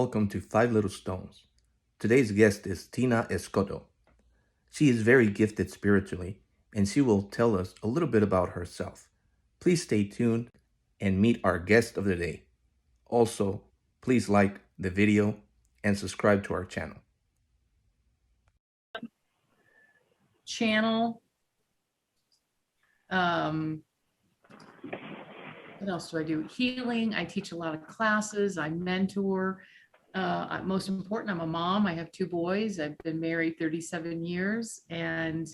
welcome to Five Little Stones. Today's guest is Tina Escoto. She is very gifted spiritually, and she will tell us a little bit about herself. Please stay tuned and meet our guest of the day. Also, please like the video and subscribe to our channel. Channel. What else do I do? Healing. I teach a lot of classes. I mentor. Most important, I'm a mom. I have two boys. I've been married 37 years, and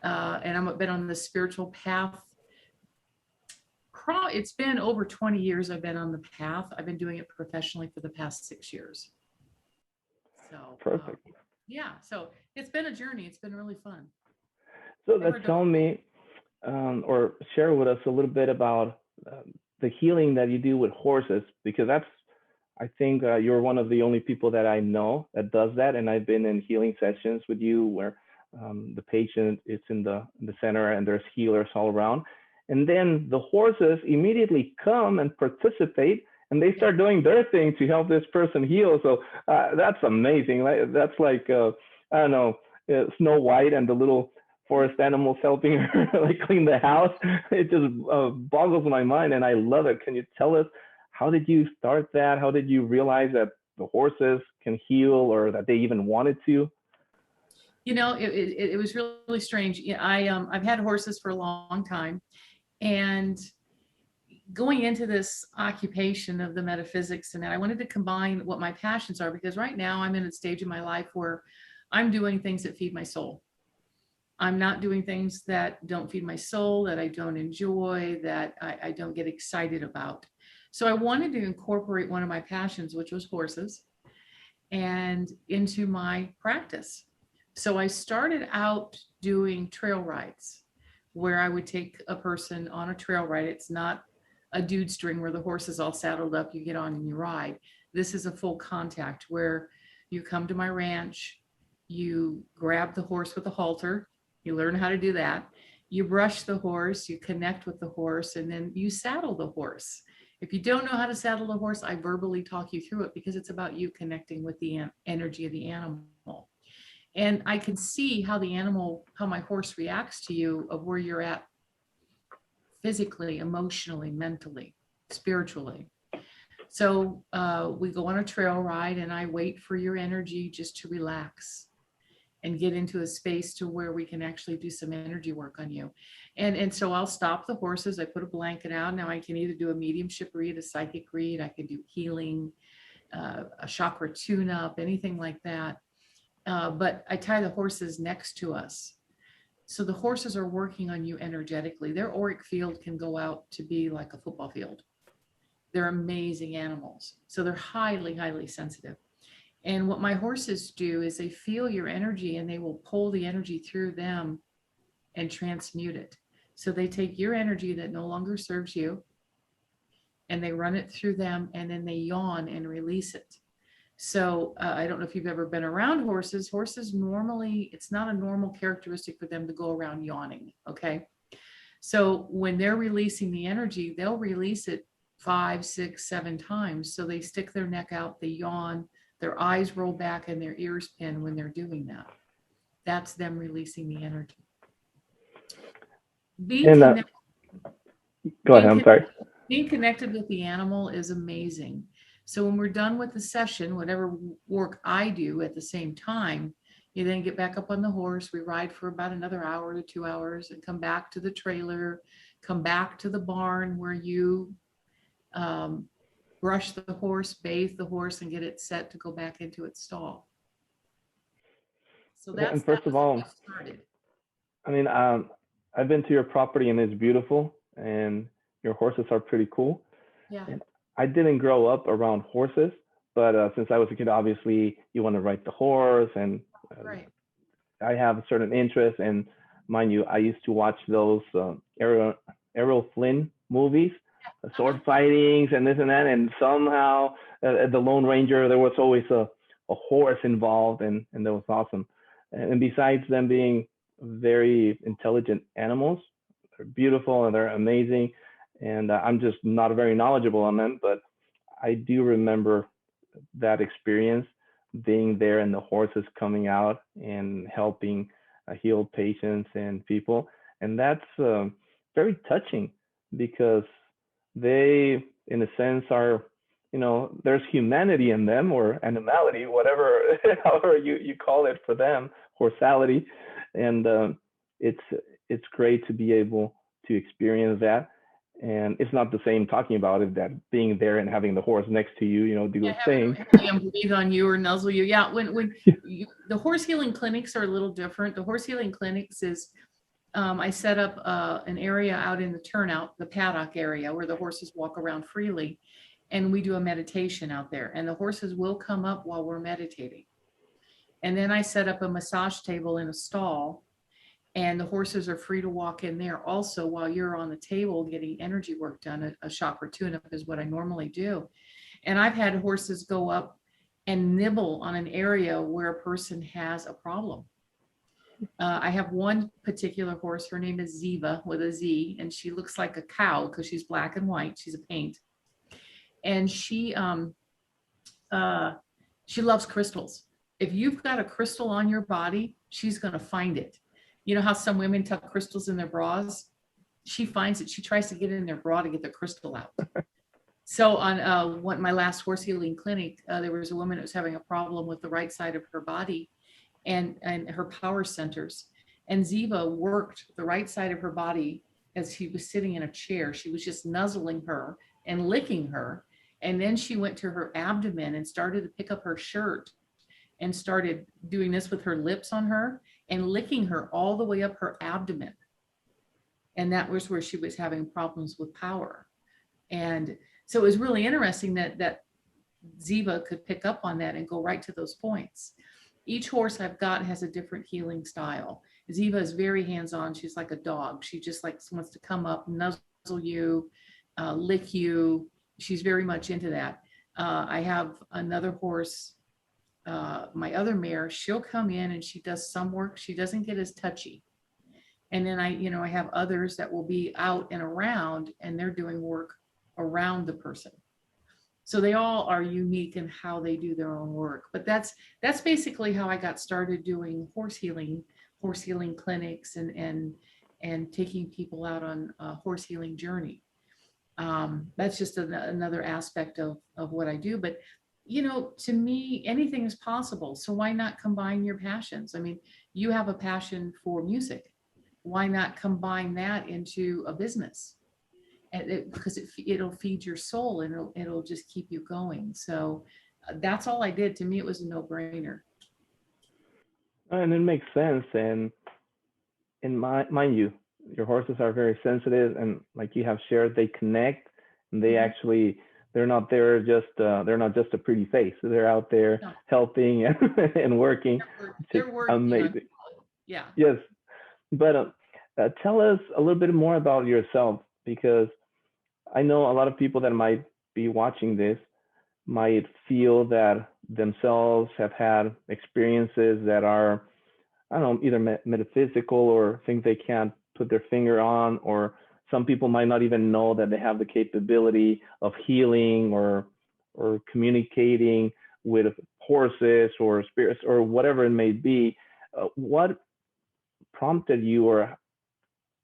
I've been on the spiritual path. It's been over 20 years I've been on the path. I've been doing it professionally for the past 6 years. So Perfect. Yeah, so it's been a journey. It's been really fun. So tell me, or share with us a little bit about the healing that you do with horses, because I think you're one of the only people that I know that does that. And I've been in healing sessions with you where the patient is in the center and there's healers all around. And then the horses immediately come and participate, and they start doing their thing to help this person heal. So that's amazing. That's like, I don't know, Snow White and the little forest animals helping her like clean the house. It just boggles my mind, and I love it. Can you tell us, how did you start that? How did you realize that the horses can heal, or that they even wanted to? You know, it was really strange. I've had horses for a long time, and going into this occupation of the metaphysics, and I wanted to combine what my passions are, because right now I'm in a stage in my life where I'm doing things that feed my soul. I'm not doing things that don't feed my soul, that I don't enjoy, that I don't get excited about. So I wanted to incorporate one of my passions, which was horses, and into my practice. So I started out doing trail rides, where I would take a person on a trail ride. It's not a dude string where the horse is all saddled up, you get on and you ride. This is a full contact where you come to my ranch, you grab the horse with a halter, you learn how to do that, you brush the horse, you connect with the horse, and then you saddle the horse. If you don't know how to saddle the horse, I verbally talk you through it, because it's about you connecting with the energy of the animal. And I can see how my horse reacts to you, of where you're at physically, emotionally, mentally, spiritually. So we go on a trail ride, and I wait for your energy just to relax and get into a space to where we can actually do some energy work on you. And so I'll stop the horses. I put a blanket out. Now I can either do a mediumship read, a psychic read, I can do healing, a chakra tune-up, anything like that. But I tie the horses next to us. So the horses are working on you energetically. Their auric field can go out to be like a football field. They're amazing animals. So they're highly, highly sensitive. And what my horses do is they feel your energy, and they will pull the energy through them and transmute it. So they take your energy that no longer serves you, and they run it through them, and then they yawn and release it. So I don't know if you've ever been around horses. Horses normally, it's not a normal characteristic for them to go around yawning, okay? So when they're releasing the energy, they'll release it 5, 6, 7 times. So they stick their neck out, they yawn, their eyes roll back, and their ears pin when they're doing that. That's them releasing the energy. Go ahead, I'm sorry. Being connected with the animal is amazing. So when we're done with the session, whatever work I do at the same time, you then get back up on the horse. We ride for about another hour to 2 hours, and come back to the trailer, come back to the barn where you brush the horse, bathe the horse, and get it set to go back into its stall. So that's, and first of all, started. I mean, I've been to your property, and it's beautiful, and your horses are pretty cool. Yeah. And I didn't grow up around horses, but since I was a kid, obviously you want to ride the horse, and right. I have a certain interest. And mind you, I used to watch those Errol Flynn movies, sword fightings and this and that, and somehow at the Lone Ranger there was always a horse involved, and that was awesome. And besides them being very intelligent animals, they're beautiful and they're amazing, and I'm just not very knowledgeable on them, but I do remember that experience, being there and the horses coming out and helping heal patients and people. And that's very touching because they, in a sense, are, there's humanity in them, or animality, whatever, however you call it for them, horsality. And it's great to be able to experience that. And it's not the same talking about it, that being there and having the horse next to you, do the thing. Breathe on you or nuzzle you. Yeah, when the horse healing clinics are a little different. The horse healing clinics is, I set up an area out in the turnout, the paddock area, where the horses walk around freely, and we do a meditation out there, and the horses will come up while we're meditating. And then I set up a massage table in a stall, and the horses are free to walk in there also while you're on the table getting energy work done. A chakra tune-up is what I normally do. And I've had horses go up and nibble on an area where a person has a problem. I have one particular horse, her name is Ziva with a Z, and she looks like a cow because she's black and white. She's a paint. And she loves crystals. If you've got a crystal on your body, she's going to find it. You know how some women tuck crystals in their bras? She finds it. She tries to get in their bra to get the crystal out. So on my last horse healing clinic, there was a woman that was having a problem with the right side of her body and her power centers. And Ziva worked the right side of her body as she was sitting in a chair. She was just nuzzling her and licking her. And then she went to her abdomen and started to pick up her shirt and started doing this with her lips on her and licking her all the way up her abdomen. And that was where she was having problems with power. And so it was really interesting that Ziva could pick up on that and go right to those points. Each horse I've got has a different healing style. Ziva is very hands-on. She's like a dog. She just wants to come up, nuzzle you, lick you. She's very much into that. I have another horse, my other mare, she'll come in and she does some work. She doesn't get as touchy. And then I have others that will be out and around and they're doing work around the person. So they all are unique in how they do their own work. But that's basically how I got started doing horse healing clinics and taking people out on a horse healing journey. That's just another aspect of what I do. But, to me, anything is possible. So why not combine your passions? I mean, you have a passion for music. Why not combine that into a business? Because it'll feed your soul and it'll just keep you going. So that's all I did. To me, it was a no-brainer. And it makes sense. And mind you, your horses are very sensitive, and like you have shared, they connect, and they actually, they're not there just they're not just a pretty face. They're out there helping and working. They're working. Amazing. Yeah. Yes, but tell us a little bit more about yourself, because I know a lot of people that might be watching this might feel that themselves have had experiences that are, I don't know, either metaphysical or things they can't put their finger on, or some people might not even know that they have the capability of healing or communicating with horses or spirits or whatever it may be. What prompted you, or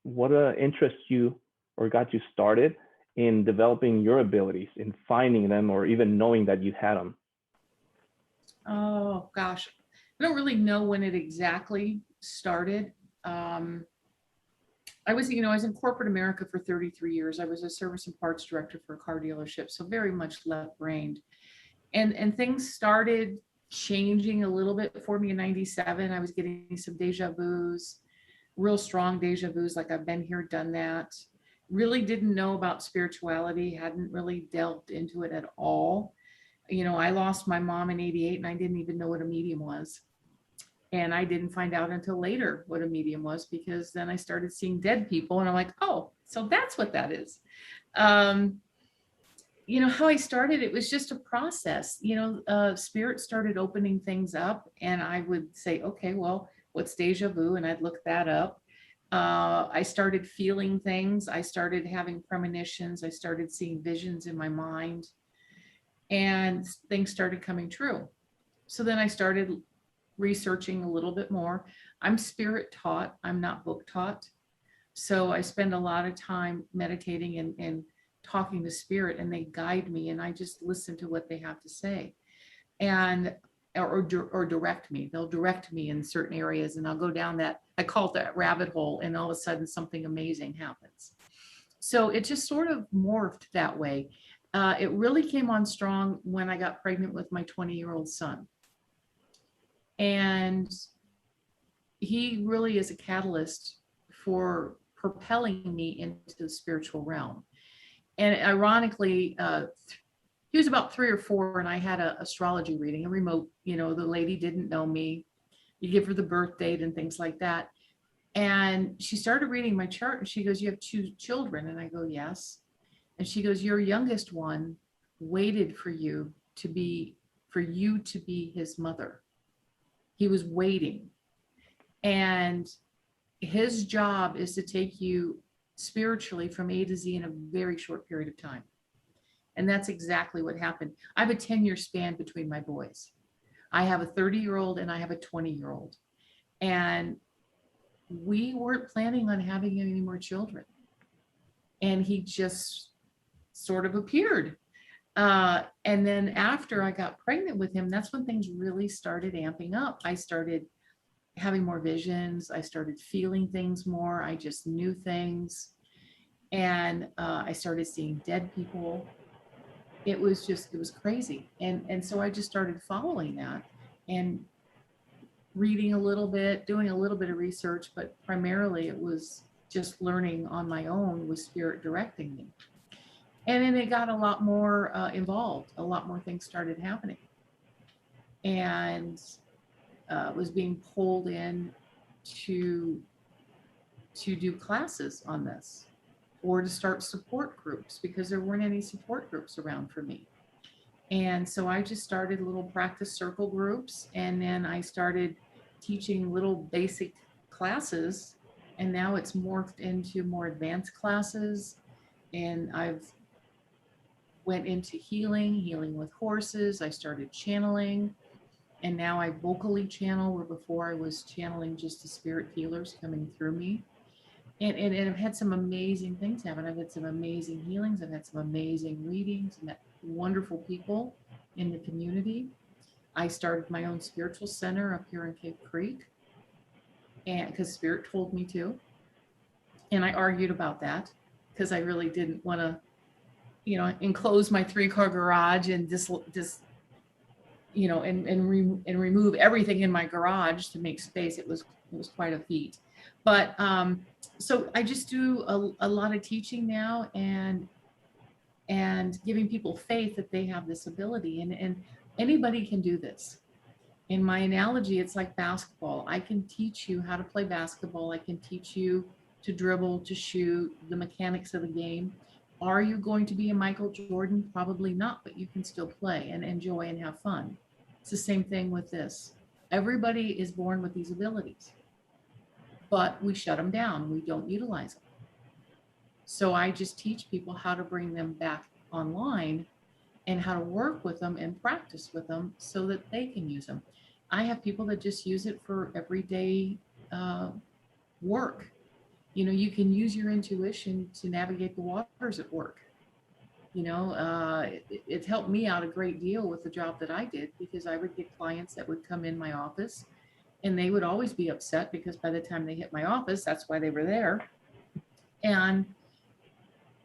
what interests you or got you started in developing your abilities, in finding them, or even knowing that you had them? Oh gosh, I don't really know when it exactly started. I was in corporate America for 33 years. I was a service and parts director for a car dealership, so very much left-brained. And things started changing a little bit for me in 97. I was getting some deja vus, real strong deja vus, like I've been here, done that. Really didn't know about spirituality, hadn't really delved into it at all. I lost my mom in 88 and I didn't even know what a medium was. And I didn't find out until later what a medium was, because then I started seeing dead people and I'm like, oh, so that's what that is. How I started, it was just a process. Spirit started opening things up and I would say, okay, well, what's deja vu? And I'd look that up. I started feeling things. I started having premonitions. I started seeing visions in my mind. and things started coming true. So then I started researching a little bit more. I'm spirit taught, I'm not book taught. So I spend a lot of time meditating and talking to spirit, and they guide me, and I just listen to what they have to say. And or direct me. They'll direct me in certain areas, and I'll go down that, I call it that rabbit hole, and all of a sudden something amazing happens. So it just sort of morphed that way. It really came on strong when I got pregnant with my 20-year-old son. And he really is a catalyst for propelling me into the spiritual realm. And ironically, he was about 3 or 4, and I had an astrology reading, a remote, the lady didn't know me. You give her the birth date and things like that. And she started reading my chart, and she goes, "You have 2 children." And I go, "Yes." And she goes, "Your youngest one waited for you to be his mother. He was waiting. And his job is to take you spiritually from A to Z in a very short period of time." And that's exactly what happened. I have a 10-year span between my boys. I have a 30-year-old and I have a 20-year-old. And we weren't planning on having any more children. And he just sort of appeared. And then after I got pregnant with him, that's when things really started amping up. I started having more visions. I started feeling things more. I just knew things. And I started seeing dead people. It was crazy. And so I just started following that and reading a little bit, doing a little bit of research, but primarily it was just learning on my own with spirit directing me. And then it got a lot more involved. A lot more things started happening. And was being pulled in to do classes on this, or to start support groups, because there weren't any support groups around for me. And so I just started little practice circle groups, and then I started teaching little basic classes, and now it's morphed into more advanced classes. And I've went into healing with horses. I started channeling, and now I vocally channel, where before I was channeling just the spirit healers coming through me. And I've had some amazing things happen. I've had some amazing healings. I've had some amazing readings, met wonderful people in the community. I started my own spiritual center up here in Cape Creek, and because Spirit told me to. And I argued about that because I really didn't want to, enclose my 3-car garage and and remove everything in my garage to make space. It was quite a feat. But so I just do a lot of teaching now, and giving people faith that they have this ability, and anybody can do this. In my analogy, it's like basketball. I can teach you how to play basketball. I can teach you to dribble, to shoot, the mechanics of the game. Are you going to be a Michael Jordan? Probably not, but you can still play and enjoy and have fun. It's the same thing with this. Everybody is born with these abilities, but we shut them down. We don't utilize them. So I just teach people how to bring them back online, and how to work with them and practice with them so that they can use them. I have people that just use it for everyday work. You can use your intuition to navigate the waters at work. It helped me out a great deal with the job that I did, because I would get clients that would come in my office, and they would always be upset because by the time they hit my office, that's why they were there. And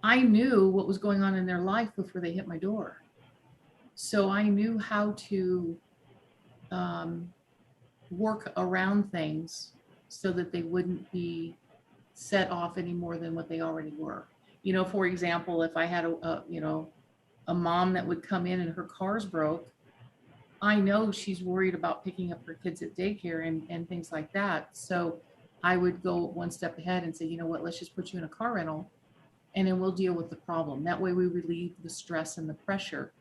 I knew what was going on in their life before they hit my door. So I knew how to work around things so that they wouldn't be set off any more than what they already were. For example, if I had a mom that would come in and her car's broke, I know she's worried about picking up her kids at daycare and things like that. So I would go one step ahead and say, you know what, let's just put you in a car rental, and then we'll deal with the problem. That way we relieve the stress and the pressure.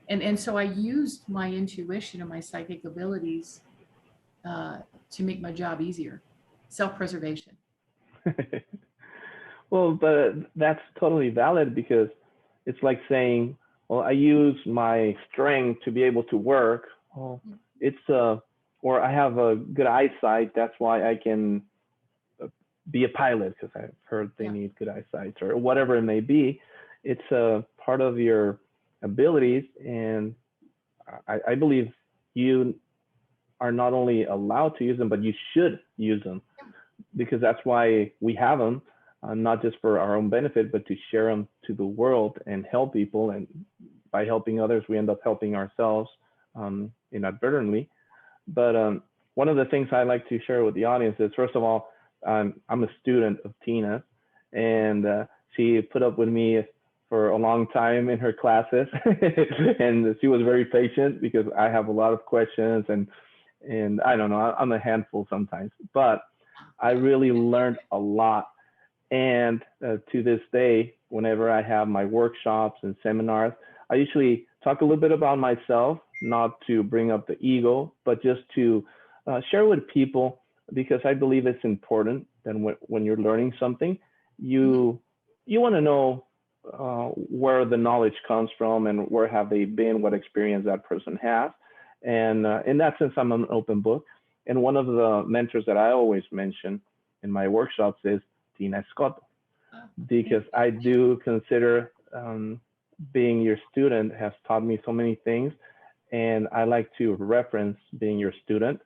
And so I used my intuition and my psychic abilities to make my job easier. Self-preservation. Well, but that's totally valid, because it's like saying, well, I use my strength to be able to work. Well, it's or I have a good eyesight. That's why I can be a pilot, because I've heard they need good eyesight or whatever it may be. It's a part of your abilities, and I believe you are not only allowed to use them, but you should use them, because that's why we have them, not just for our own benefit, but to share them to the world and help people. And by helping others, we end up helping ourselves inadvertently. But one of the things I like to share with the audience is, first of all, I'm a student of Tina, and she put up with me for a long time in her classes, and she was very patient because I have a lot of questions, and I don't know, I'm a handful sometimes, but I really learned a lot. And to this day, whenever I have my workshops and seminars, I usually talk a little bit about myself, not to bring up the ego, but just to share with people, because I believe it's important that when you're learning something, you want to know where the knowledge comes from and where have they been, what experience that person has. And in that sense, I'm an open book. And one of the mentors that I always mention in my workshops is Tina Escoto, because I do consider being your student has taught me so many things. And I like to reference being your student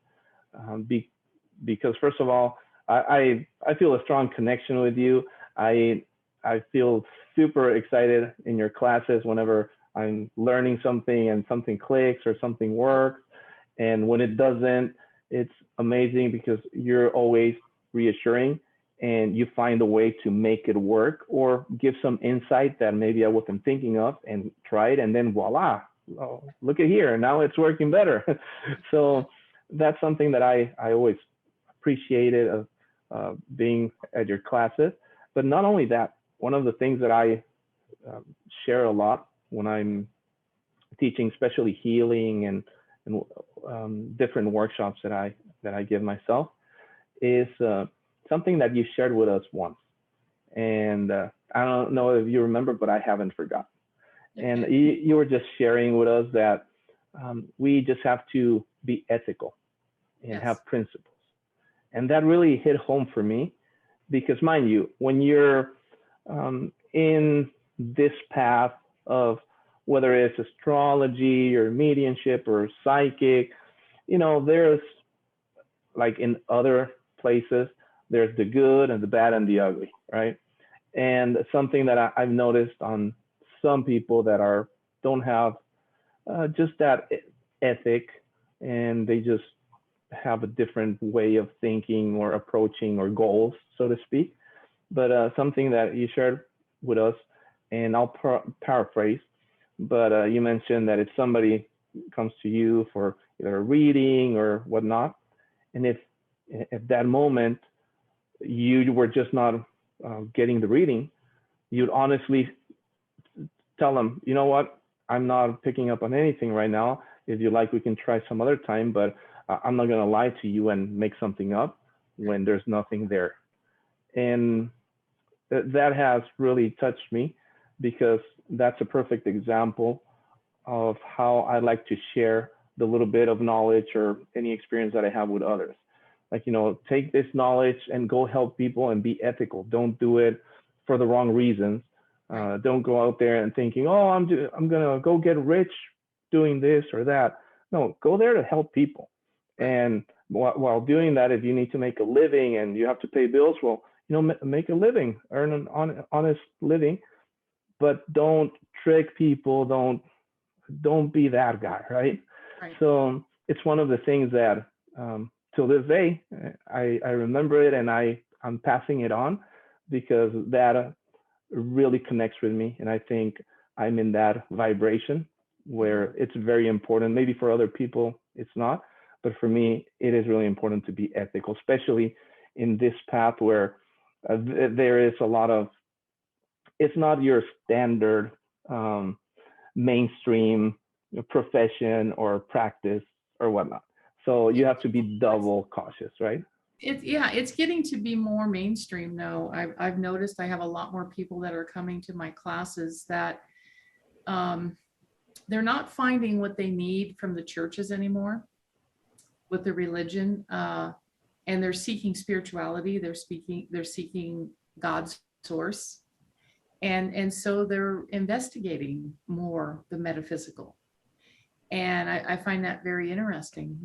because, first of all, I feel a strong connection with you. I feel super excited in your classes whenever I'm learning something and something clicks or something works. And when it doesn't, it's amazing because you're always reassuring and you find a way to make it work or give some insight that maybe I wasn't thinking of and try it. And then voila, oh, look at here, now it's working better. So that's something that I always appreciated of being at your classes. But not only that, one of the things that I share a lot when I'm teaching, especially healing and different workshops that I give myself, is something that you shared with us once. And I don't know if you remember, but I haven't forgotten. Okay. And you were just sharing with us that we just have to be ethical and have principles. And that really hit home for me because, mind you, when you're in this path of whether it's astrology or mediumship or psychic, you know, there's like in other places, there's the good and the bad and the ugly, right? And something that I've noticed on some people that don't have just that ethic, and they just have a different way of thinking or approaching or goals, so to speak. But something that you shared with us, and I'll paraphrase, but you mentioned that if somebody comes to you for either a reading or whatnot, and if at that moment you were just not getting the reading, you'd honestly tell them, you know what, I'm not picking up on anything right now. If you like, we can try some other time, but I'm not going to lie to you and make something up when there's nothing there. And that has really touched me because that's a perfect example of how I like to share the little bit of knowledge or any experience that I have with others. Like, you know, take this knowledge and go help people and be ethical. Don't do it for the wrong reasons. Don't go out there and thinking, oh, I'm going to go get rich doing this or that. No, go there to help people. And while doing that, if you need to make a living and you have to pay bills, well, you know, make a living, earn an honest living, but don't trick people. Don't be that guy, right? So it's one of the things that till this day, I remember it and I'm passing it on because that really connects with me. And I think I'm in that vibration where it's very important. Maybe for other people, it's not. But for me, it is really important to be ethical, especially in this path where there is a lot of, it's not your standard mainstream profession or practice or whatnot. So you have to be double cautious, right? It's getting to be more mainstream though. I've noticed I have a lot more people that are coming to my classes that they're not finding what they need from the churches anymore with the religion, and they're seeking spirituality. They're seeking God's source, and so they're investigating more the metaphysical. And I find that very interesting,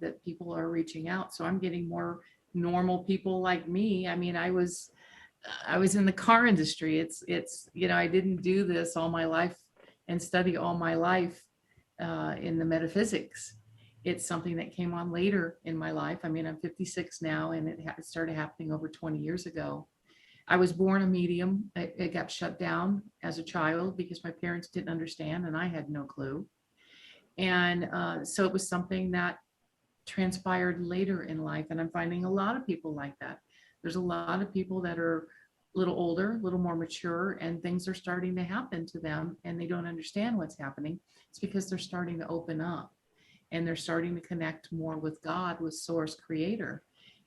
that people are reaching out. So I'm getting more normal people like me. I mean, I was in the car industry. It's I didn't do this all my life and study all my life in the metaphysics. It's something that came on later in my life. I mean, I'm 56 now, and it started happening over 20 years ago. I was born a medium. It got shut down as a child because my parents didn't understand, and I had no clue. And so it was something that transpired later in life. And I'm finding a lot of people like that. There's a lot of people that are a little older, a little more mature, and things are starting to happen to them, and they don't understand what's happening. It's because they're starting to open up, and they're starting to connect more with God, with Source, Creator.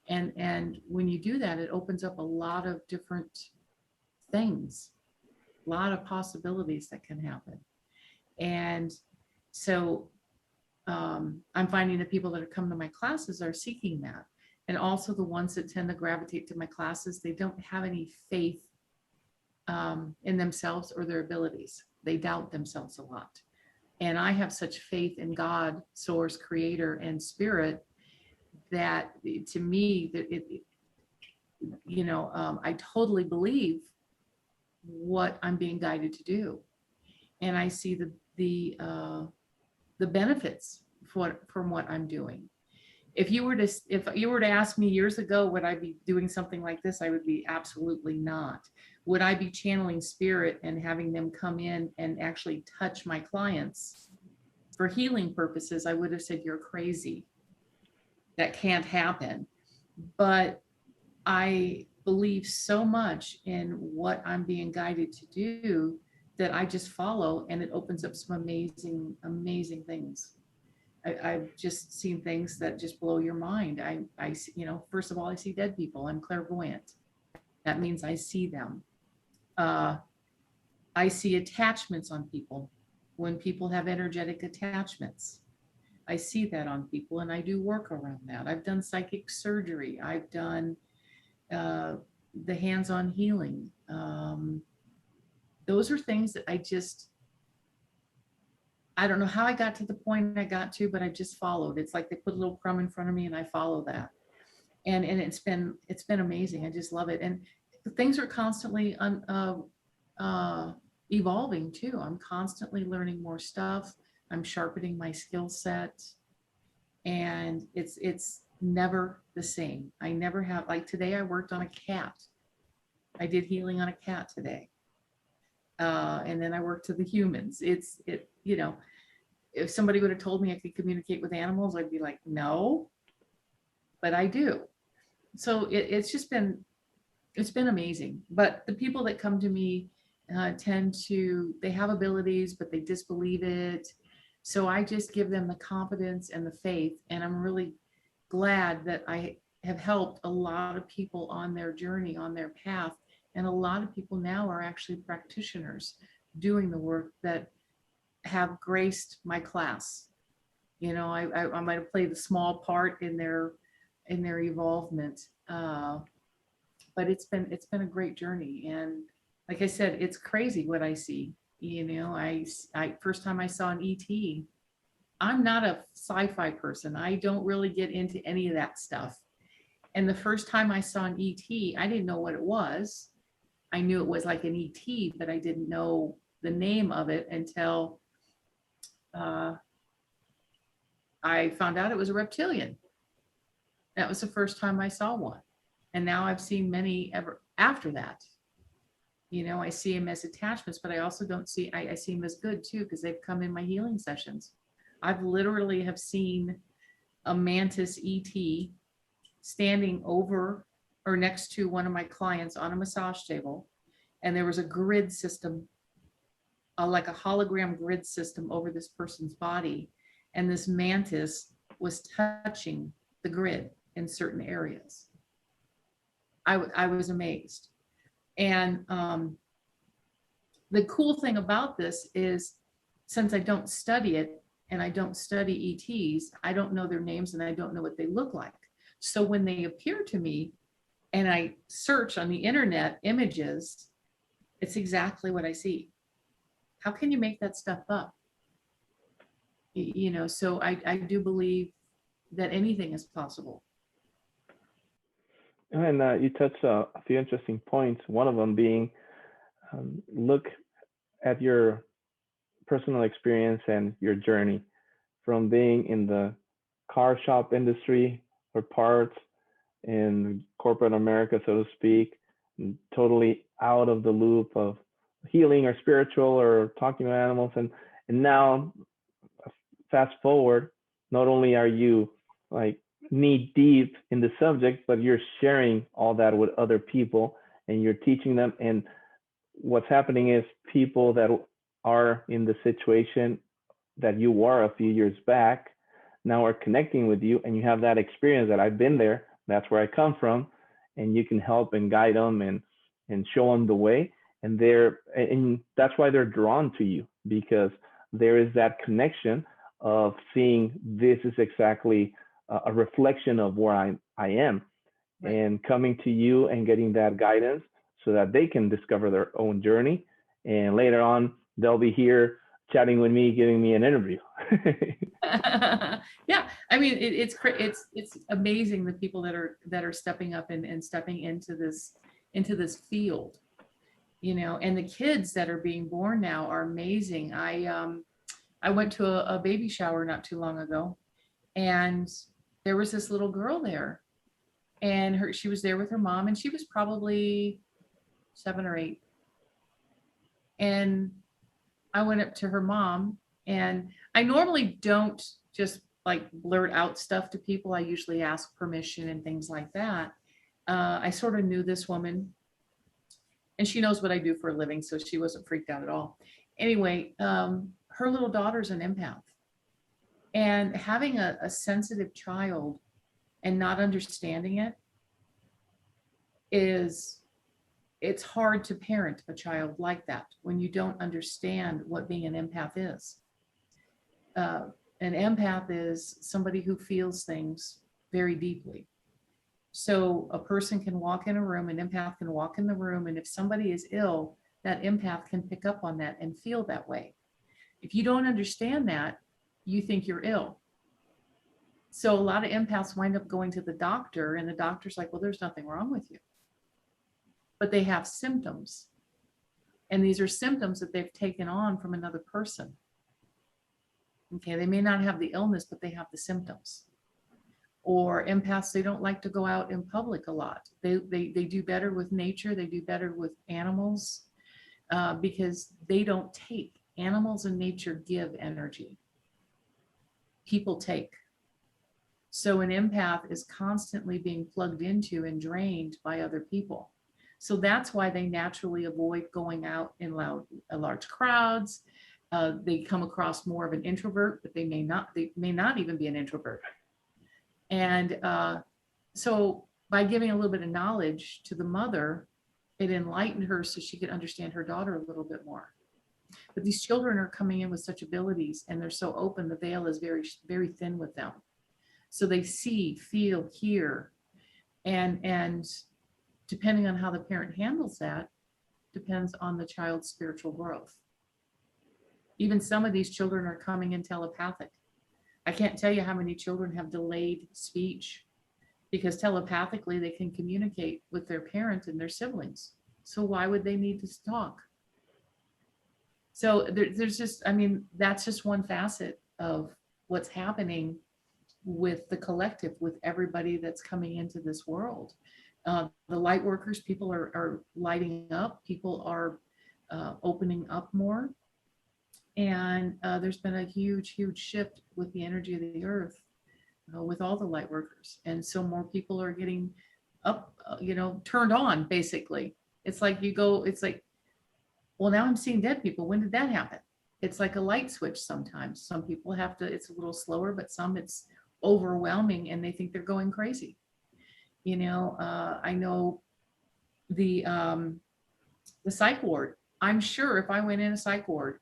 And when you do that, it opens up a lot of different things, a lot of possibilities that can happen. And so I'm finding the people that are coming to my classes are seeking that. And also the ones that tend to gravitate to my classes, they don't have any faith in themselves or their abilities. They doubt themselves a lot. And I have such faith in God, Source, Creator, and Spirit that to me, that I totally believe what I'm being guided to do. And I see the benefits from what I'm doing. If you were to ask me years ago, would I be doing something like this? I would be absolutely not. Would I be channeling spirit and having them come in and actually touch my clients for healing purposes? I would have said, you're crazy. That can't happen. But I believe so much in what I'm being guided to do that I just follow, and it opens up some amazing, amazing things. I've just seen things that just blow your mind. I first of all, I see dead people. I'm clairvoyant. That means I see them. I see attachments on people. When people have energetic attachments, I see that on people, and I do work around that. I've done psychic surgery. I've done the hands-on healing. Those are things that I don't know how I got to the point I got to, but I just followed. It's like they put a little crumb in front of me and I follow that. And it's been amazing. I just love it. And things are constantly evolving too. I'm constantly learning more stuff. I'm sharpening my skill set, and it's never the same. I never have, like today I worked on a cat. I did healing on a cat today. And then I worked to the humans. If somebody would have told me I could communicate with animals, I'd be like, no, but I do. So it's been amazing. But the people that come to me they have abilities, but they disbelieve it. So I just give them the confidence and the faith. And I'm really glad that I have helped a lot of people on their journey, on their path. And a lot of people now are actually practitioners doing the work that have graced my class. I might have played a small part in their evolvement, but it's been a great journey. And like I said, it's crazy what I see. I first time I saw an ET. I'm not a sci-fi person. I don't really get into any of that stuff. And the first time I saw an ET, I didn't know what it was. I knew it was like an ET, but I didn't know the name of it until I found out it was a reptilian. That was the first time I saw one. And now I've seen many ever after that. I see them as attachments, but I also I see them as good too, because they've come in my healing sessions. I've literally have seen a mantis ET standing over or next to one of my clients on a massage table. And there was a grid system, like a hologram grid system over this person's body. And this mantis was touching the grid in certain areas. I was amazed. And the cool thing about this is since I don't study it and I don't study ETs, I don't know their names and I don't know what they look like. So when they appear to me and I search on the internet images, it's exactly what I see. How can you make that stuff up? You know, so I do believe that anything is possible. And you touched a few interesting points. One of them being look at your personal experience and your journey from being in the car shop industry or parts in corporate America, so to speak, and totally out of the loop of healing or spiritual or talking to animals. And now, fast forward, not only are you like knee deep in the subject, but you're sharing all that with other people and you're teaching them. And what's happening is people that are in the situation that you were a few years back now are connecting with you, and you have that experience that I've been there. That's where I come from, and you can help and guide them and show them the way. And that's why they're drawn to you, because there is that connection of seeing this is exactly a reflection of where I am, right, and coming to you and getting that guidance so that they can discover their own journey. And later on, they'll be here chatting with me, giving me an interview. Yeah, I mean, it's amazing the people that are stepping up and stepping into this field, you know, and the kids that are being born now are amazing. I went to a baby shower not too long ago, and there was this little girl there, and she was there with her mom, and she was probably 7 or 8. And I went up to her mom, and I normally don't just like blurt out stuff to people. I usually ask permission and things like that. I sort of knew this woman, and she knows what I do for a living, so she wasn't freaked out at all. Anyway, her little daughter's an empath, and having a sensitive child and not understanding it's hard to parent a child like that when you don't understand what being an empath is. An empath is somebody who feels things very deeply. So a person can walk in a room, an empath can walk in the room, and if somebody is ill, that empath can pick up on that and feel that way. If you don't understand that, you think you're ill. So a lot of empaths wind up going to the doctor, and the doctor's like, well, there's nothing wrong with you. But they have symptoms. And these are symptoms that they've taken on from another person. Okay, they may not have the illness, but they have the symptoms. Or empaths, they don't like to go out in public a lot. They do better with nature, they do better with animals, because they don't take. Animals and nature give energy. People take. So an empath is constantly being plugged into and drained by other people. So that's why they naturally avoid going out in large crowds. They come across more of an introvert, but they may not even be an introvert. And so by giving a little bit of knowledge to the mother, it enlightened her so she could understand her daughter a little bit more. But these children are coming in with such abilities, and they're so open, the veil is very, very thin with them. So they see, feel, hear, and depending on how the parent handles that, depends on the child's spiritual growth. Even some of these children are coming in telepathic. I can't tell you how many children have delayed speech because telepathically they can communicate with their parent and their siblings. So why would they need to talk? So there's just, I mean, that's just one facet of what's happening with the collective, with everybody that's coming into this world. The light workers, people are lighting up, people are opening up more. And there's been a huge, huge shift with the energy of the earth with all the light workers. And so more people are getting up, turned on, basically. It's like it's like, well, now I'm seeing dead people. When did that happen? It's like a light switch sometimes. Some people have to, it's a little slower, but some it's overwhelming and they think they're going crazy. I know the psych ward. I'm sure if I went in a psych ward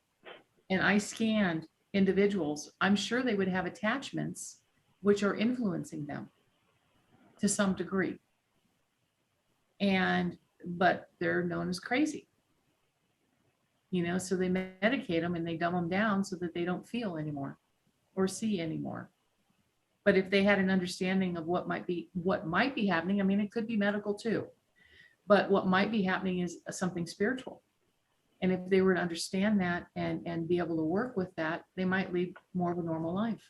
and I scanned individuals, I'm sure they would have attachments which are influencing them to some degree. But they're known as crazy, so they medicate them and they dumb them down so that they don't feel anymore or see anymore. But if they had an understanding of what might be happening, I mean, it could be medical too, but what might be happening is something spiritual. And if they were to understand that and be able to work with that, they might lead more of a normal life.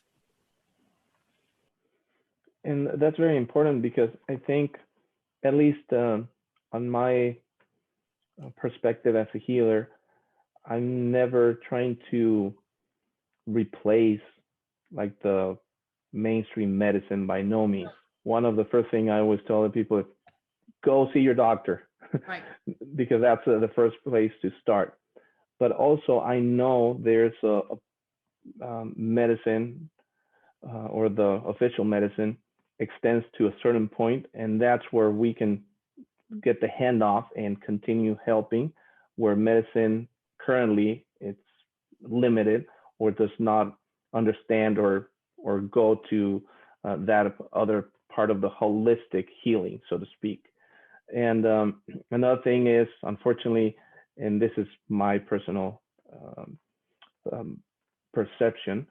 And that's very important, because I think, at least on my perspective as a healer, I'm never trying to replace like the mainstream medicine, by no means. One of the first thing I always tell the people is go see your doctor, Right. because that's the first place to start. But also, I know there's a medicine, or the official medicine extends to a certain point, and that's where we can get the handoff and continue helping, where medicine currently it's limited or does not understand or go to that other part of the holistic healing, so to speak. And another thing is, unfortunately, and this is my personal perception,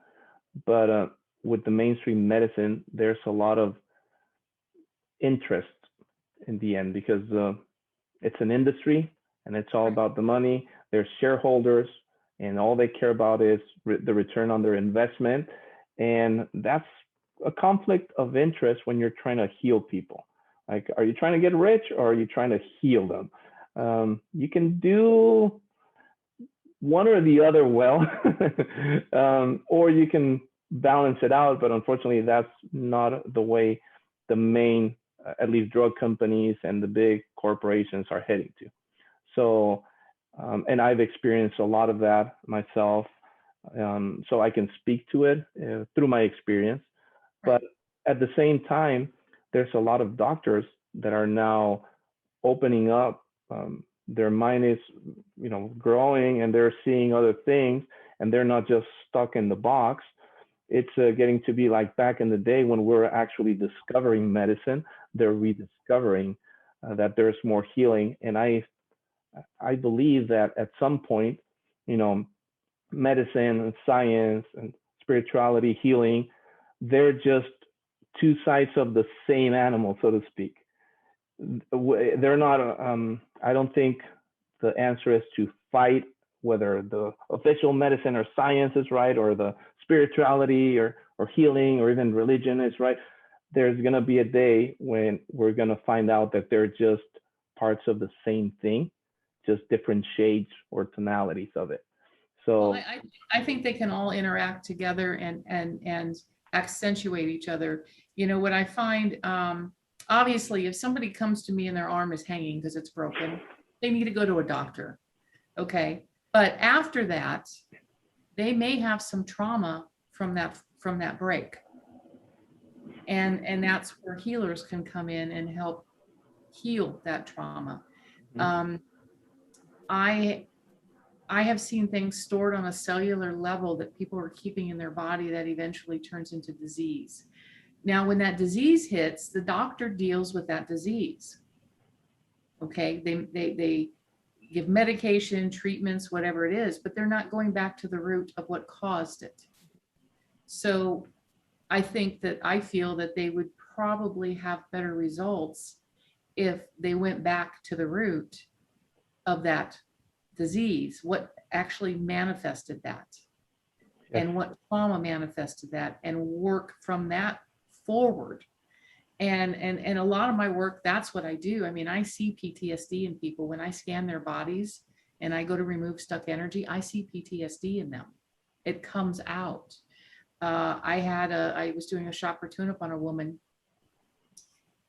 but with the mainstream medicine, there's a lot of interest in the end, because it's an industry and it's all about the money. There's shareholders, and all they care about is the return on their investment. And that's a conflict of interest when you're trying to heal people. Like, are you trying to get rich, or are you trying to heal them? You can do one or the other well, or you can balance it out. But unfortunately, that's not the way the main, at least drug companies and the big corporations are heading to. So, and I've experienced a lot of that myself. So I can speak to it through my experience. But at the same time, there's a lot of doctors that are now opening up. Their mind is, growing, and they're seeing other things, and they're not just stuck in the box. It's getting to be like back in the day when we were actually discovering medicine. They're rediscovering that there's more healing. And I believe that at some point, medicine and science and spirituality, healing, they're just two sides of the same animal, so to speak. They're not, I don't think the answer is to fight whether the official medicine or science is right, or the spirituality or healing or even religion is right. There's going to be a day when we're going to find out that they're just parts of the same thing, just different shades or tonalities of it. So well, I think they can all interact together and accentuate each other. What I find, obviously, if somebody comes to me and their arm is hanging because it's broken, they need to go to a doctor. Okay. But after that, they may have some trauma from that break. And that's where healers can come in and help heal that trauma. I have seen things stored on a cellular level that people are keeping in their body that eventually turns into disease. Now, when that disease hits, the doctor deals with that disease. Okay, they give medication, treatments, whatever it is, but they're not going back to the root of what caused it. So I feel that they would probably have better results if they went back to the root of that disease, what actually manifested that, and what trauma manifested that, and work from that forward. And a lot of my work, that's what I do. I mean, I see PTSD in people when I scan their bodies and I go to remove stuck energy. I see PTSD in them. It comes out. I was doing a chakra tune-up on a woman,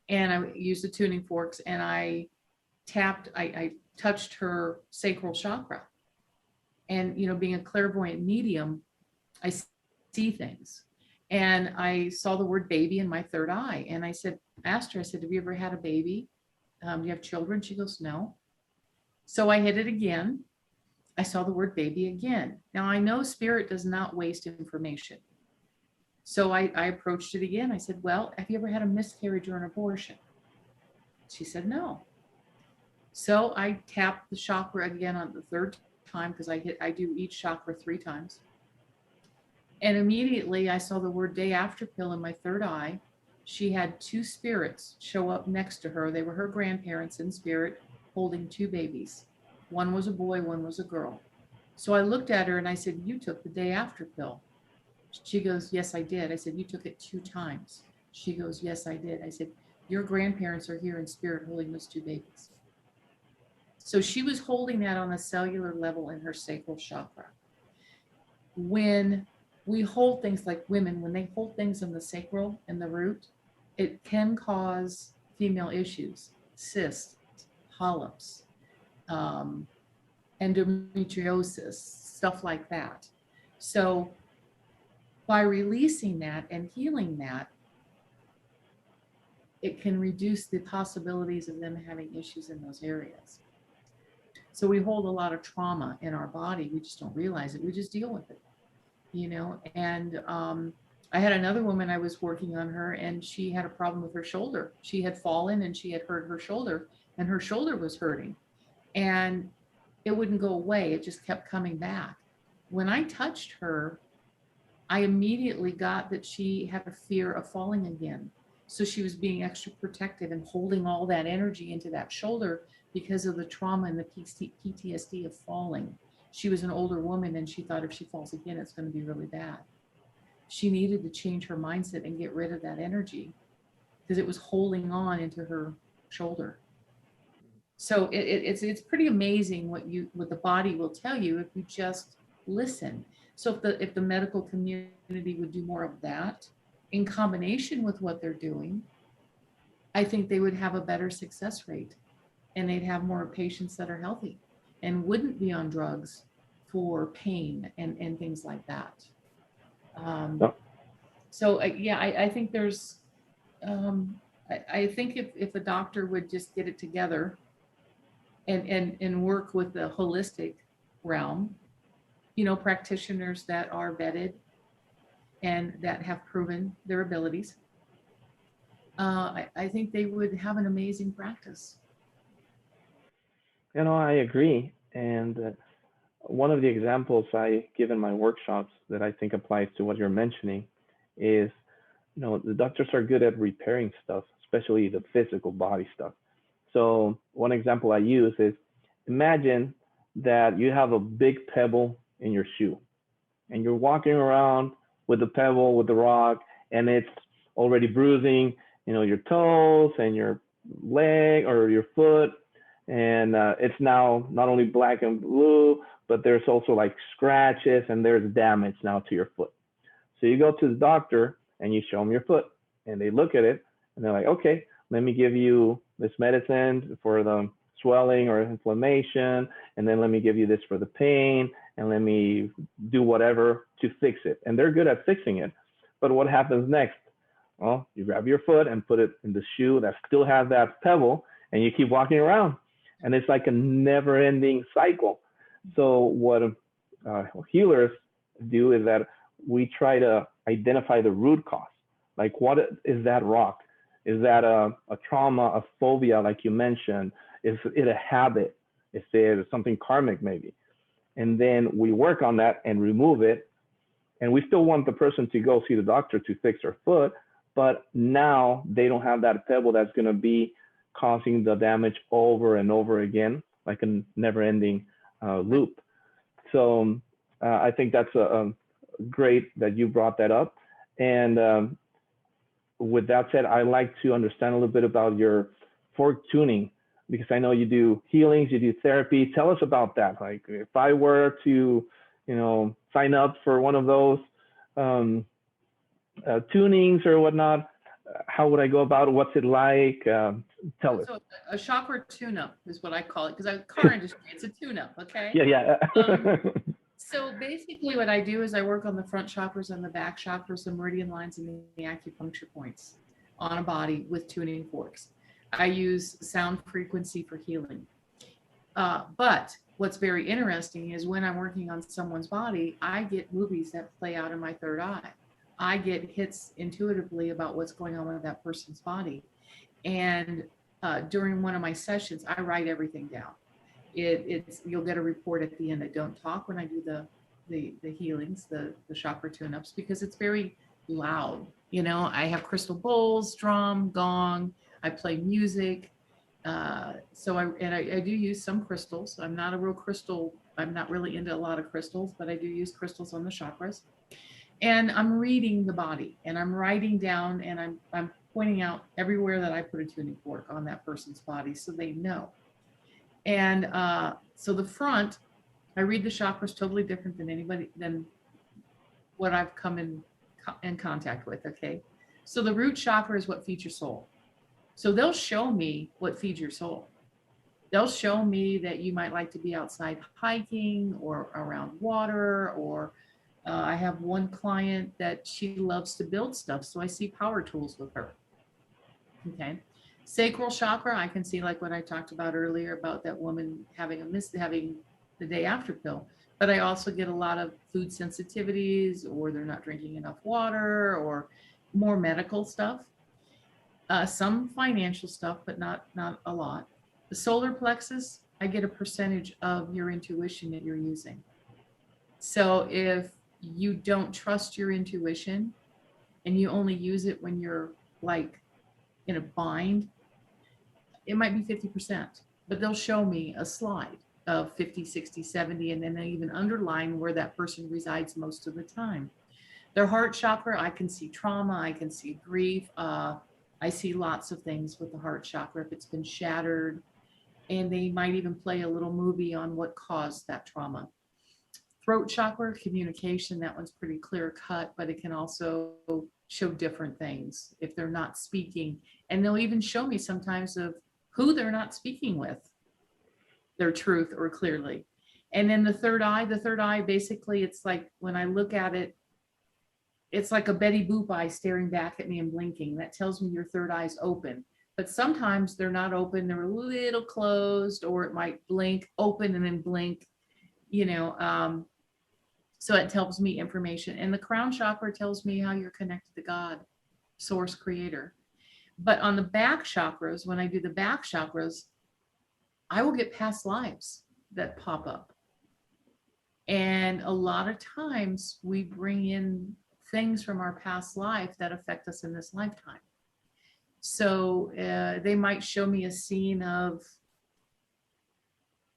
and I used the tuning forks, and I touched her sacral chakra. And, being a clairvoyant medium, I see things. And I saw the word baby in my third eye. And I asked her, have you ever had a baby? Do you have children? She goes, no. So I hit it again. I saw the word baby again. Now I know spirit does not waste information. So I approached it again. I said, well, have you ever had a miscarriage or an abortion? She said, no. So I tapped the chakra again on the third time, because I do each chakra 3 times. And immediately I saw the word day after pill in my third eye. She had 2 spirits show up next to her. They were her grandparents in spirit holding 2 babies. One was a boy, one was a girl. So I looked at her and I said, you took the day after pill. She goes, yes, I did. I said, you took it 2 times. She goes, yes, I did. I said, your grandparents are here in spirit holding those 2 babies. So she was holding that on a cellular level in her sacral chakra. When we hold things like women, when they hold things in the sacral and the root, it can cause female issues, cysts, polyps, endometriosis, stuff like that. So by releasing that and healing that, it can reduce the possibilities of them having issues in those areas. So we hold a lot of trauma in our body. We just don't realize it. We just deal with it, you know. And I had another woman, I was working on her, and she had a problem with her shoulder. She had fallen and she had hurt her shoulder, and her shoulder was hurting. And it wouldn't go away. It just kept coming back. When I touched her, I immediately got that she had a fear of falling again. So she was being extra protective and holding all that energy into that shoulder because of the trauma and the PTSD of falling. She was an older woman and she thought if she falls again, it's going to be really bad. She needed to change her mindset and get rid of that energy because it was holding on into her shoulder. So it's pretty amazing what the body will tell you if you just listen. So if the medical community would do more of that in combination with what they're doing, I think they would have a better success rate, and they'd have more patients that are healthy and wouldn't be on drugs for pain and things like that. So I think there's, I think if a doctor would just get it together and work with the holistic realm, you know, practitioners that are vetted and that have proven their abilities, I think they would have an amazing practice. You know, I agree. And one of the examples I give in my workshops that I think applies to what you're mentioning is, you know, the doctors are good at repairing stuff, especially the physical body stuff. So one example I use is, imagine that you have a big pebble in your shoe and you're walking around with the pebble, with the rock, and it's already bruising, you know, your toes and your leg or your foot. And it's now not only black and blue, but there's also like scratches and there's damage now to your foot. So you go to the doctor and you show them your foot and they look at it and they're like, okay, let me give you this medicine for the swelling or inflammation, and then let me give you this for the pain, and let me do whatever to fix it. And they're good at fixing it. But what happens next? Well, you grab your foot and put it in the shoe that still has that pebble, and you keep walking around. And it's like a never-ending cycle. So what healers do is that we try to identify the root cause. Like, what is that rock? Is that a trauma, a phobia, like you mentioned? Is it a habit? Is it something karmic maybe? And then we work on that and remove it. And we still want the person to go see the doctor to fix their foot, but now they don't have that pebble that's going to be causing the damage over and over again, like a never-ending loop. So I think that's great that you brought that up. And with that said, I'd like to understand a little bit about your fork tuning, because I know you do healings, you do therapy. Tell us about that. Like, if I were to, you know, sign up for one of those tunings or whatnot, how would I go about it? What's it like? Tell us. So a chakra tune-up is what I call it, because I'm car industry, it's a tune-up, okay? Yeah. So basically what I do is I work on the front chakras and the back chakras, the meridian lines, and the acupuncture points on a body with tuning forks. I use sound frequency for healing. But what's very interesting is when I'm working on someone's body, I get movies that play out in my third eye. I get hits intuitively about what's going on with that person's body. And during one of my sessions, I write everything down. It's you'll get a report at the end. I don't talk when I do the healings, the chakra tune-ups, because it's very loud. You know, I have crystal bowls, drum, gong. I play music. So I do use some crystals. I'm not really into a lot of crystals, but I do use crystals on the chakras. And I'm reading the body and I'm writing down and I'm pointing out everywhere that I put a tuning fork on that person's body so they know. And so the front, I read the chakras totally different than what I've come in contact with. Okay. So the root chakra is what feeds your soul. So they'll show me what feeds your soul. They'll show me that you might like to be outside hiking or around water, or I have one client that she loves to build stuff. So I see power tools with her. Okay. Sacral chakra, I can see like what I talked about earlier about that woman having the day after pill. But I also get a lot of food sensitivities, or they're not drinking enough water, or more medical stuff. Some financial stuff, but not a lot. The solar plexus, I get a percentage of your intuition that you're using. So if you don't trust your intuition and you only use it when you're like in a bind, it might be 50%, but they'll show me a slide of 50, 60, 70, and then they even underline where that person resides most of the time. Their heart chakra, I can see trauma, I can see grief, I see lots of things with the heart chakra if it's been shattered, and they might even play a little movie on what caused that trauma. Throat chakra, communication, that one's pretty clear cut, but it can also show different things if they're not speaking. And they'll even show me sometimes of who they're not speaking with, their truth or clearly. And then the third eye basically, it's like when I look at it, it's like a Betty Boop eye staring back at me and blinking. That tells me your third eye's open. But sometimes they're not open, they're a little closed, or it might blink, open and then blink, you know. So it tells me information. And the crown chakra tells me how you're connected to God, source, creator. But on the back chakras, when I do the back chakras, I will get past lives that pop up. And a lot of times we bring in things from our past life that affect us in this lifetime. So they might show me a scene of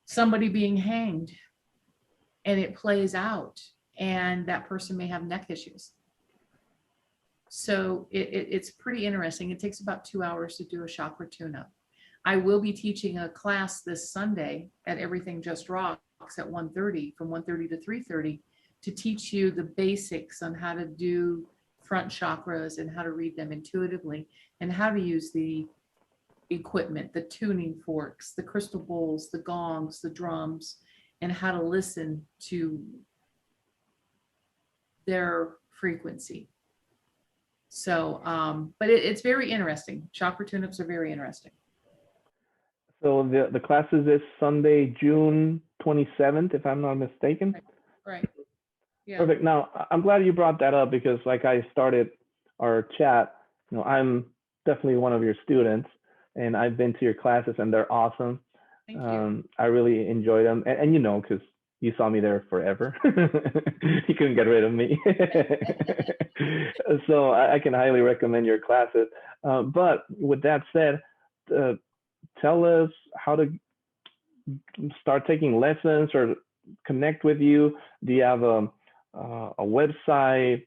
somebody being hanged, and it plays out, and that person may have neck issues. So it's pretty interesting. It takes about 2 hours to do a chakra tune-up. I will be teaching a class this Sunday at Everything Just Rocks at 1:30, from 1:30 to 3:30, to teach you the basics on how to do front chakras and how to read them intuitively, and how to use the equipment, the tuning forks, the crystal bowls, the gongs, the drums, and how to listen to their frequency. So, but it's very interesting. Chakra tune-ups are very interesting. So the class is this Sunday, June 27th, if I'm not mistaken. Right. Yeah. Perfect. Now, I'm glad you brought that up, because like I started our chat, you know, I'm definitely one of your students, and I've been to your classes and they're awesome. Thank you. I really enjoy them. And you know, because you saw me there forever. You couldn't get rid of me. So I can highly recommend your classes. But with that said, tell us how to start taking lessons or connect with you. Do you have a website?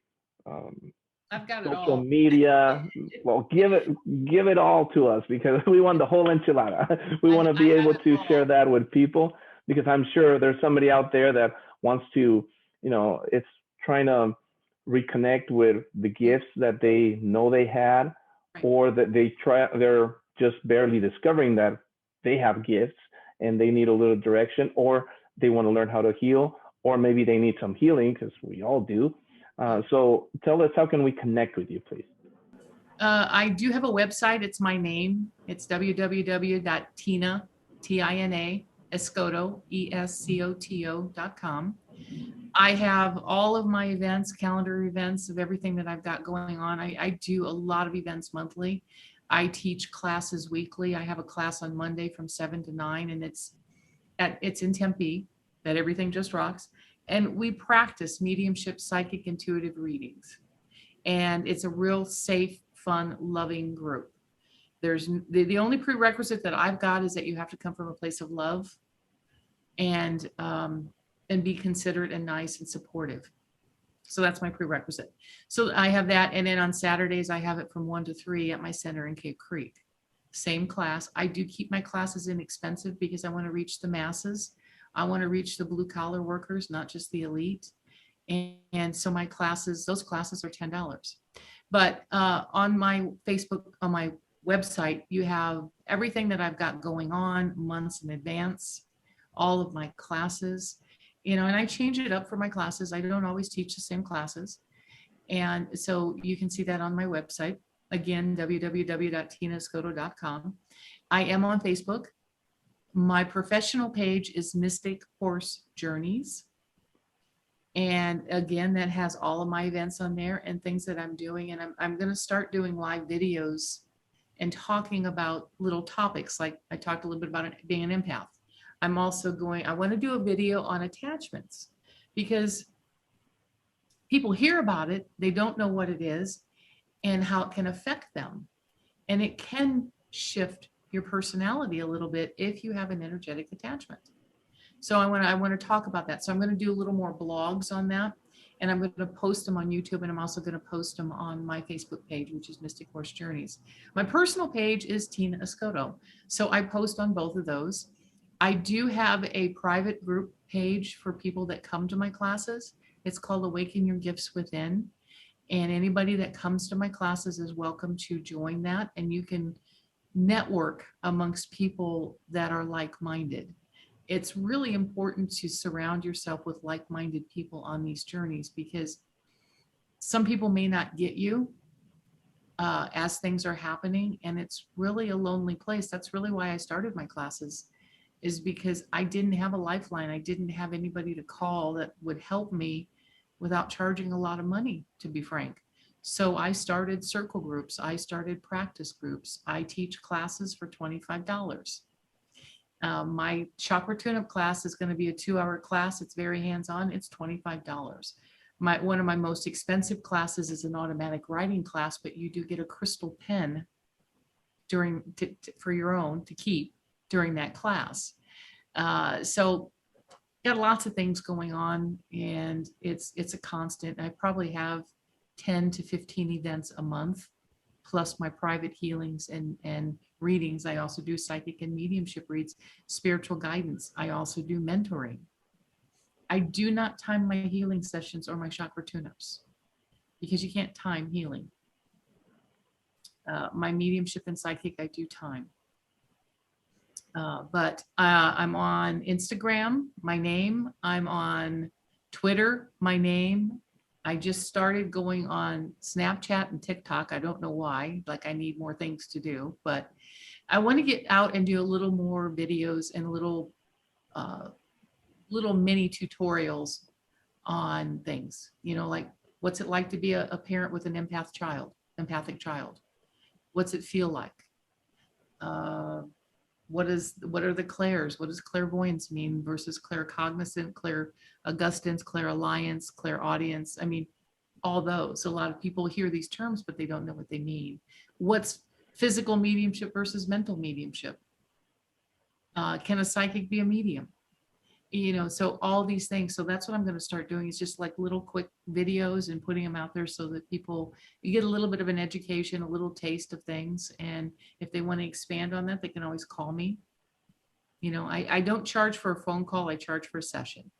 I've got it all. Social media. Well, give it all to us, because we want the whole enchilada. We want to be able to share that with people, because I'm sure there's somebody out there that wants to, you know, it's trying to reconnect with the gifts that they know they had, or that they're just barely discovering that they have gifts and they need a little direction, or they want to learn how to heal, or maybe they need some healing, because we all do. So tell us, how can we connect with you, please? I do have a website. It's my name. It's www.tina, Tina, Escoto, ESCOTO.com. I have all of my events, calendar events of everything that I've got going on. I do a lot of events monthly. I teach classes weekly. I have a class on Monday from 7 to 9, and it's in Tempe, that Everything Just Rocks. And we practice mediumship, psychic, intuitive readings. And it's a real safe, fun, loving group. There's the only prerequisite that I've got is that you have to come from a place of love and be considerate and nice and supportive. So that's my prerequisite. So I have that. And then on Saturdays, I have it from 1 to 3 at my center in Cape Creek. Same class. I do keep my classes inexpensive because I want to reach the masses. I want to reach the blue collar workers, not just the elite. And so my classes, those classes are $10. But on my Facebook, on my website, you have everything that I've got going on months in advance, all of my classes, and I change it up for my classes. I don't always teach the same classes. And so you can see that on my website. Again, www.tinaescoto.com. I am on Facebook. My professional page is Mystic Horse Journeys. And again, that has all of my events on there and things that I'm doing. And I'm going to start doing live videos and talking about little topics. Like I talked a little bit about being an empath. I want to do a video on attachments because people hear about it. They don't know what it is and how it can affect them. And it can shift your personality a little bit if you have an energetic attachment. So I want to talk about that. So I'm going to do a little more blogs on that, and I'm going to post them on YouTube, and I'm also going to post them on my Facebook page, which is Mystic Horse Journeys. My personal page is Tina Escoto. So I post on both of those. I do have a private group page for people that come to my classes. It's called Awaken Your Gifts Within. And anybody that comes to my classes is welcome to join that. And you can network amongst people that are like-minded. It's really important to surround yourself with like-minded people on these journeys because some people may not get you as things are happening. And it's really a lonely place. That's really why I started my classes, is because I didn't have a lifeline. I didn't have anybody to call that would help me without charging a lot of money, to be frank. So I started circle groups. I started practice groups. I teach classes for $25. My chakra tune-up class is going to be a 2-hour class. It's very hands-on. It's $25. One of my most expensive classes is an automatic writing class, but you do get a crystal pen for your own to keep during that class. So got lots of things going on, and it's a constant. I probably have 10 to 15 events a month, plus my private healings and readings. I also do psychic and mediumship reads, spiritual guidance. I also do mentoring. I do not time my healing sessions or my chakra tune-ups because you can't time healing. My mediumship and psychic, I do time. But I'm on Instagram, my name. I'm on Twitter, my name. I just started going on Snapchat and TikTok. I don't know why, like I need more things to do, but I want to get out and do a little more videos and little mini tutorials on things, like what's it like to be a parent with an empathic child? What's it feel like? What are the clairs? What does clairvoyance mean versus claircognizant, clairaugustance, clairalliance, clairaudience? I mean, all those. A lot of people hear these terms, but they don't know what they mean. What's physical mediumship versus mental mediumship? Can a psychic be a medium? So all these things. So that's what I'm going to start doing, is just like little quick videos and putting them out there so that you get a little bit of an education, a little taste of things. And if they want to expand on that, they can always call me. I don't charge for a phone call. I charge for a session.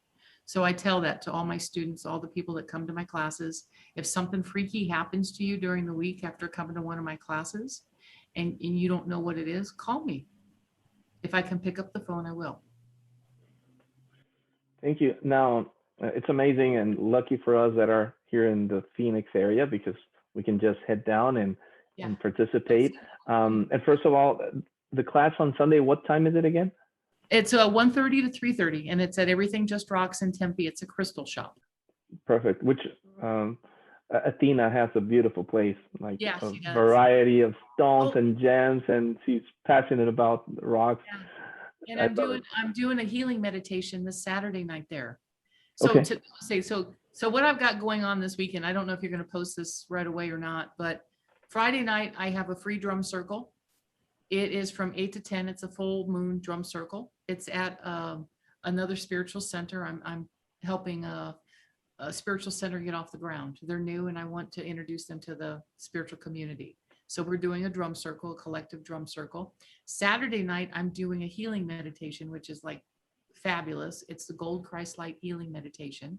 So I tell that to all my students, all the people that come to my classes. If something freaky happens to you during the week after coming to one of my classes and you don't know what it is, call me. If I can pick up the phone, I will. Thank you. Now, it's amazing and lucky for us that are here in the Phoenix area because we can just head down and participate. And first of all, the class on Sunday, what time is it again? It's 1:30 to 3:30, and it's at Everything Just Rocks in Tempe. It's a crystal shop. Perfect. Which Athena has a beautiful place, like Yeah, a she does. variety of stones Oh, and gems, and she's passionate about rocks. yeah. And I love it. I'm doing a healing meditation this Saturday night there. So Okay. to say, so what I've got going on this weekend, I don't know if you're going to post this right away or not, but Friday night I have a free drum circle. It is from 8 to 10. It's a full moon drum circle. It's at another spiritual center. I'm helping a spiritual center get off the ground. They're new, and I want to introduce them to the spiritual community. So we're doing a drum circle, a collective drum circle. Saturday night, I'm doing a healing meditation, which is like fabulous. It's the Gold Christ Light Healing Meditation.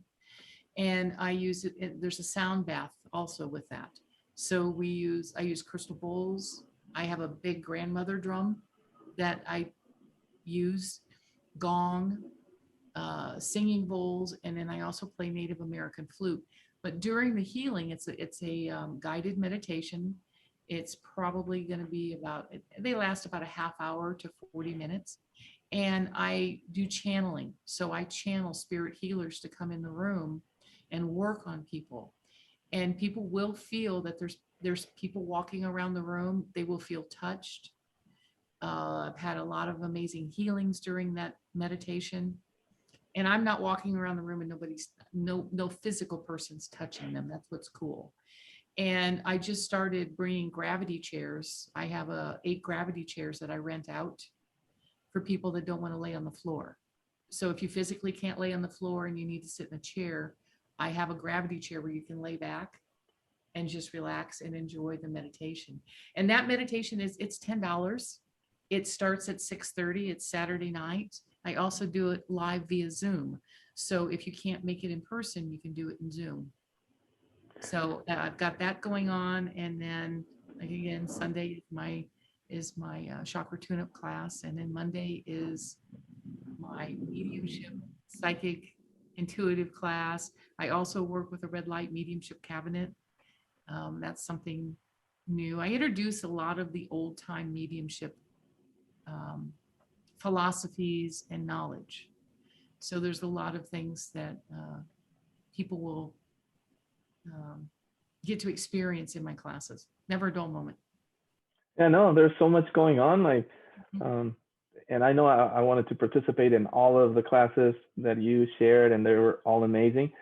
And I use it, there's a sound bath also with that. So I use crystal bowls. I have a big grandmother drum that I use, gong, singing bowls, and then I also play Native American flute. But during the healing, it's a guided meditation. It's probably going to be they last about a half hour to 40 minutes. And I do channeling. So I channel spirit healers to come in the room and work on people. And people will feel that there's people walking around the room. They will feel touched. I've had a lot of amazing healings during that meditation. And I'm not walking around the room and no physical person's touching them. That's what's cool. And I just started bringing gravity chairs. I have 8 gravity chairs that I rent out for people that don't want to lay on the floor. So if you physically can't lay on the floor and you need to sit in a chair, I have a gravity chair where you can lay back and just relax and enjoy the meditation. And that meditation it's $10. It starts at 6:30. It's Saturday night. I also do it live via Zoom. So if you can't make it in person, you can do it in Zoom. So I've got that going on. And then again, Sunday is my chakra tune-up class. And then Monday is my mediumship, psychic, intuitive class. I also work with a red light mediumship cabinet. That's something new. I introduce a lot of the old time mediumship philosophies and knowledge. So there's a lot of things that people will get to experience in my classes. Never a dull moment. Yeah, no, there's so much going on. Like, and I know I wanted to participate in all of the classes that you shared, and they were all amazing.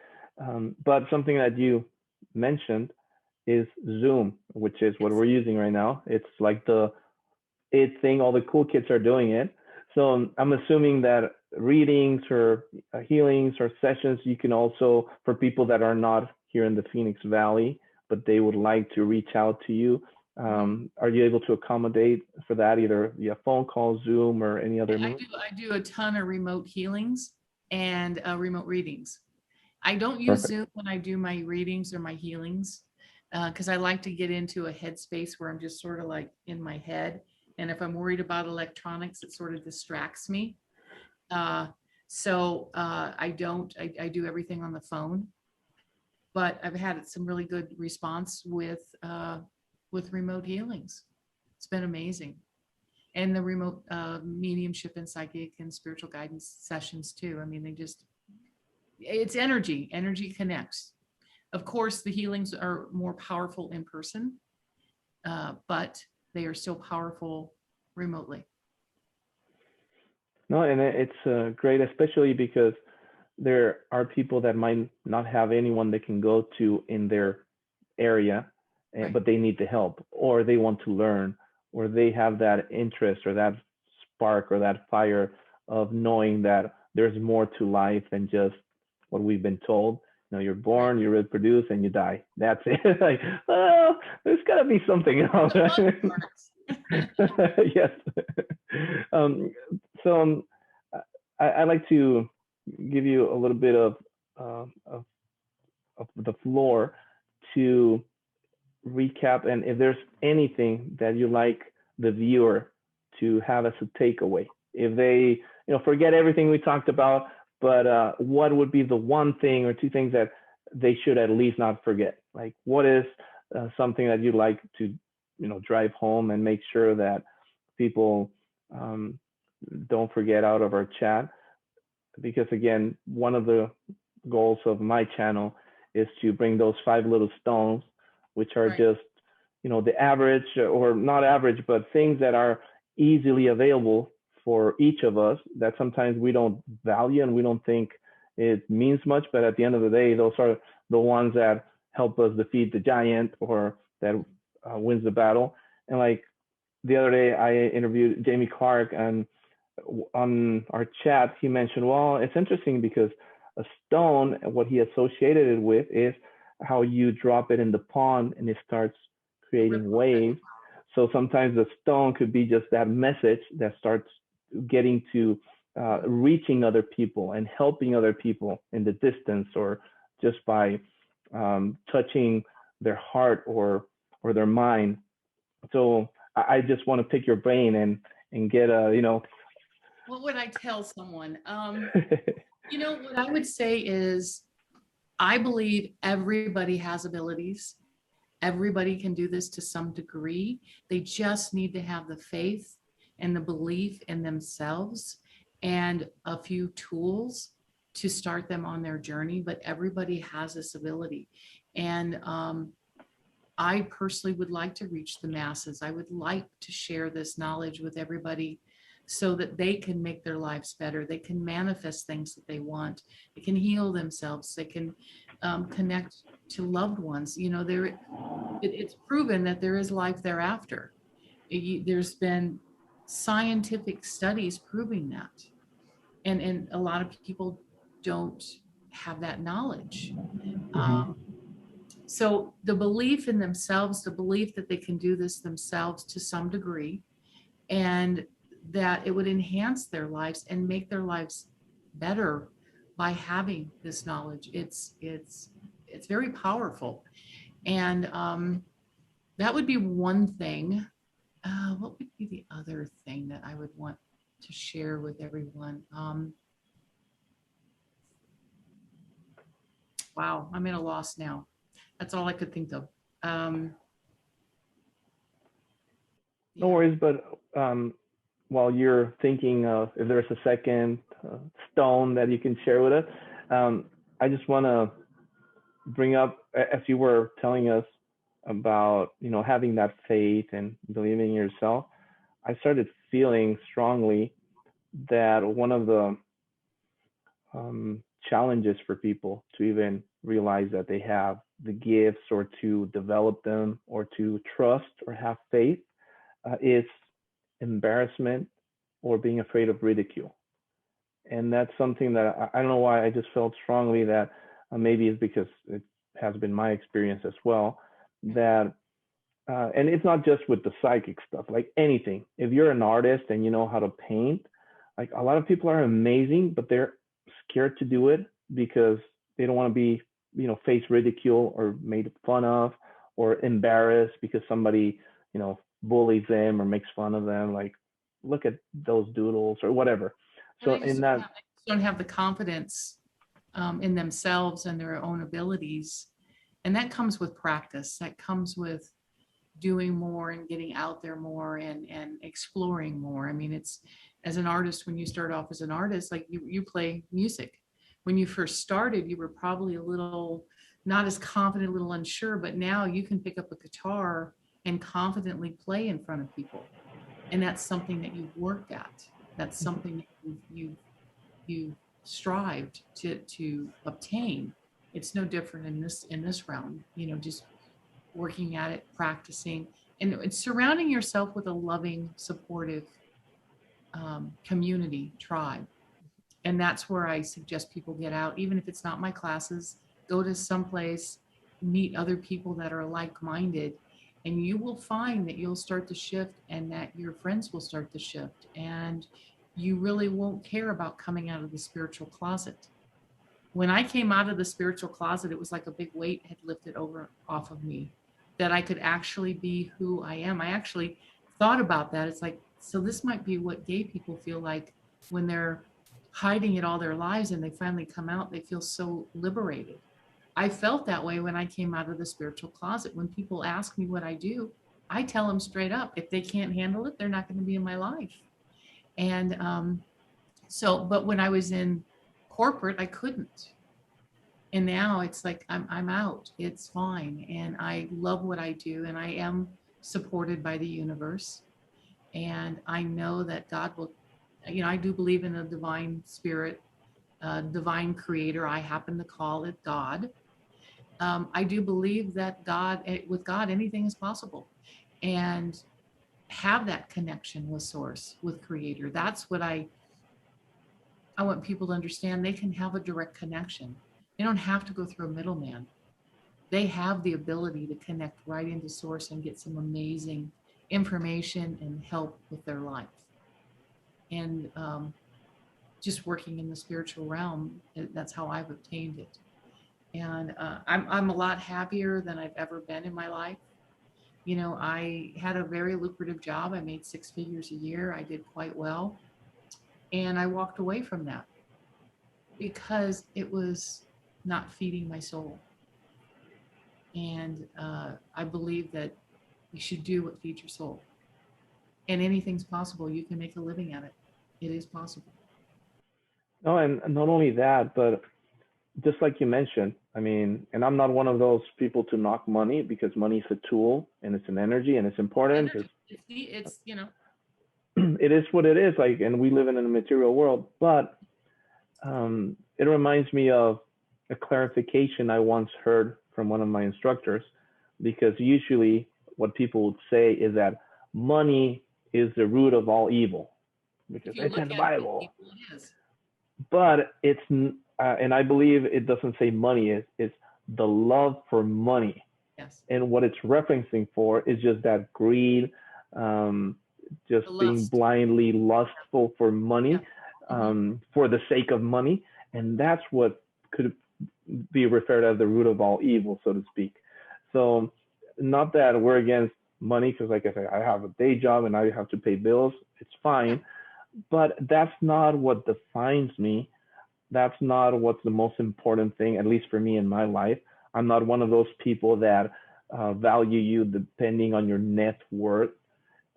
But something that you mentioned is Zoom, which is what we're using right now. It's like the thing. All the cool kids are doing it. So I'm assuming that readings or healings or sessions, you can also, for people that are not here in the Phoenix Valley, but they would like to reach out to you, are you able to accommodate for that, either via phone call, Zoom, or any other means? I do a ton of remote healings and remote readings. I don't use Zoom when I do my readings or my healings because I like to get into a headspace where I'm just sort of like in my head. And if I'm worried about electronics, it sort of distracts me. So I do everything on the phone. But I've had some really good response with remote healings. It's been amazing. And the remote mediumship and psychic and spiritual guidance sessions too. I mean, it's energy. Energy connects. Of course, the healings are more powerful in person, but they are still powerful remotely. No, and it's great, especially because there are people that might not have anyone they can go to in their area, right, but they need the help, or they want to learn, or they have that interest or that spark or that fire of knowing that there's more to life than just what we've been told. You know, you're born, you reproduce, and you die. That's it. Like, oh, there's got to be something else. Yes. I'd like to give you a little bit of the floor to recap, and if there's anything that you like the viewer to have as a takeaway, if they forget everything we talked about, but what would be the one thing or two things that they should at least not forget? Like, what is something that you'd like to drive home and make sure that people don't forget out of our chat, because again, one of the goals of my channel is to bring those 5 little stones, which are Right. just, the average, or not average, but things that are easily available for each of us that sometimes we don't value and we don't think it means much. But at the end of the day, those are the ones that help us defeat the giant, or that wins the battle. And like the other day, I interviewed Jamie Clark, and on our chat, he mentioned, well, it's interesting because a stone, what he associated it with is how you drop it in the pond and it starts creating waves. So sometimes the stone could be just that message that starts getting to reaching other people and helping other people in the distance, or just by touching their heart or their mind. So I just want to pick your brain and get What would I tell someone? What I would say is, I believe everybody has abilities. Everybody can do this to some degree. They just need to have the faith and the belief in themselves and a few tools to start them on their journey. But everybody has this ability. And I personally would like to reach the masses. I would like to share this knowledge with everybody so that they can make their lives better. They can manifest things that they want. They can heal themselves. They can connect to loved ones. It's proven that there is life thereafter. There's been scientific studies proving that. And a lot of people don't have that knowledge. So the belief in themselves, the belief that they can do this themselves to some degree, and that it would enhance their lives and make their lives better by having this knowledge. It's very powerful. And that would be one thing. What would be the other thing that I would want to share with everyone? Wow, I'm at a loss now. That's all I could think of. No worries, but while you're thinking of if there's a second stone that you can share with us, I just want to bring up, as you were telling us about, having that faith and believing in yourself, I started feeling strongly that one of the challenges for people to even realize that they have the gifts, or to develop them, or to trust or have faith, is embarrassment or being afraid of ridicule. And that's something that I don't know why I just felt strongly that maybe it's because it has been my experience as well, that and it's not just with the psychic stuff, like anything. If you're an artist and you know how to paint, like a lot of people are amazing, but they're scared to do it because they don't want to be, face ridicule or made fun of, or embarrassed because somebody, bullies them or makes fun of them. Like, look at those doodles or whatever. So in that, they don't have the confidence in themselves and their own abilities. And that comes with practice. That comes with doing more and getting out there more and exploring more. I mean, it's, as an artist, when you start off as an artist, like you play music. When you first started, you were probably a little not as confident, a little unsure, but now you can pick up a guitar and confidently play in front of people. And that's something that you've worked at. That's something that you strived to obtain. It's no different in this realm, just working at it, practicing, and surrounding yourself with a loving, supportive community, tribe. And that's where I suggest people get out, even if it's not my classes, go to someplace, meet other people that are like-minded, and you will find that you'll start to shift and that your friends will start to shift. And you really won't care about coming out of the spiritual closet. When I came out of the spiritual closet, it was like a big weight had lifted off of me, that I could actually be who I am. I actually thought about that. It's like, so this might be what gay people feel like when they're hiding it all their lives and they finally come out, they feel so liberated. I felt that way when I came out of the spiritual closet. When people ask me what I do, I tell them straight up, if they can't handle it, they're not going to be in my life. And but when I was in corporate, I couldn't. And now it's like I'm out. It's fine. And I love what I do. And I am supported by the universe. And I know that God will, I do believe in a divine spirit, divine creator. I happen to call it God. I do believe that with God, anything is possible. And have that connection with source, with creator. That's what I want people to understand. They can have a direct connection. They don't have to go through a middleman. They have the ability to connect right into source and get some amazing information and help with their life. And just working in the spiritual realm, that's how I've obtained it. And I'm a lot happier than I've ever been in my life. I had a very lucrative job. I made 6 figures a year. I did quite well. And I walked away from that because it was not feeding my soul. And I believe that you should do what feeds your soul. And anything's possible. You can make a living at it. It is possible. No, and not only that, but just like you mentioned, I mean, and I'm not one of those people to knock money, because money is a tool and it's an energy and it's important. It's it is what it is, like, and we live in a material world. But it reminds me of a clarification I once heard from one of my instructors, because usually what people would say is that money is the root of all evil, because it's in the Bible. It is. But it's, and I believe it doesn't say money, it's the love for money. Yes. And what it's referencing for is just that greed, just being blindly lustful for money, for the sake of money. And that's what could be referred as the root of all evil, so to speak. So not that we're against money, because like I said, I have a day job and I have to pay bills. It's fine. But that's not what defines me. That's not what's the most important thing, at least for me in my life. I'm not one of those people that value you depending on your net worth.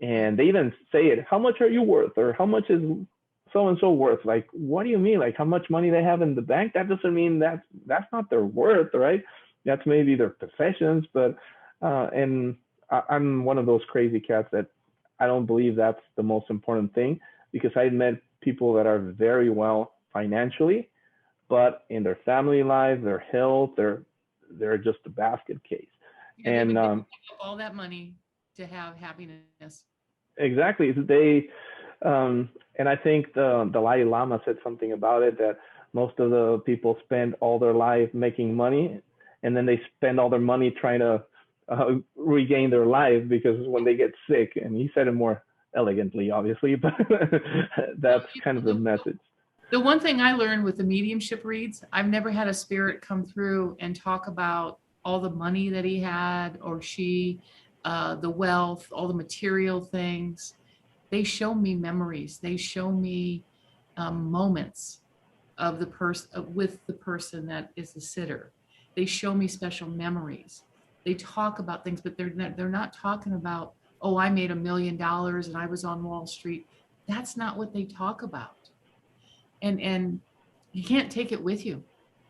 And they even say it, how much are you worth? Or how much is so-and-so worth? Like, what do you mean? Like, how much money they have in the bank? That doesn't mean that's not their worth, right? That's maybe their possessions. But, and I'm one of those crazy cats that I don't believe that's the most important thing, because I met people that are very well financially, but in their family life, their health, they're just a basket case. Yeah, and they would give up all that money to have happiness. Exactly. And I think the Dalai Lama said something about it, that most of the people spend all their life making money, and then they spend all their money trying to regain their life, because when they get sick, and he said it more elegantly, obviously, but that's kind of the message. The one thing I learned with the mediumship reads, I've never had a spirit come through and talk about all the money that he had or she, the wealth, all the material things. They show me memories. They show me moments of the person with the person that is the sitter. They show me special memories. They talk about things, but they're not talking about, oh, I made $1 million and I was on Wall Street. That's not what they talk about. And you can't take it with you.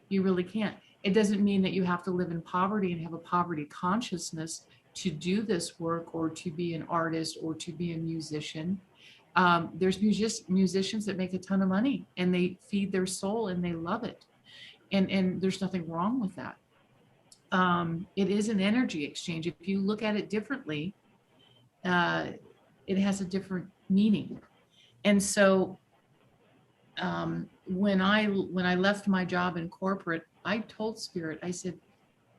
You really can't. It doesn't mean that you have to live in poverty and have a poverty consciousness to do this work, or to be an artist, or to be a musician. There's musicians that make a ton of money and they feed their soul and they love it. And there's nothing wrong with that. It is an energy exchange. If you look at it differently, it has a different meaning. And so when I left my job in corporate, I told Spirit, I said,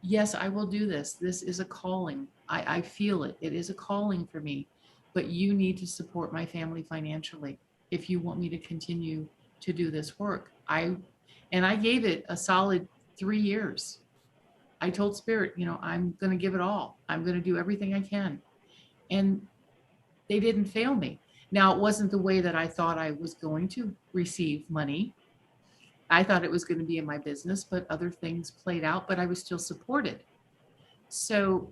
yes, I will do this. This is a calling. I feel it. It is a calling for me, but you need to support my family financially if you want me to continue to do this work. I gave it a solid 3 years. I told Spirit, I'm going to give it all. I'm going to do everything I can. And they didn't fail me. Now, it wasn't the way that I thought I was going to receive money. I thought it was going to be in my business, but other things played out, but I was still supported. So,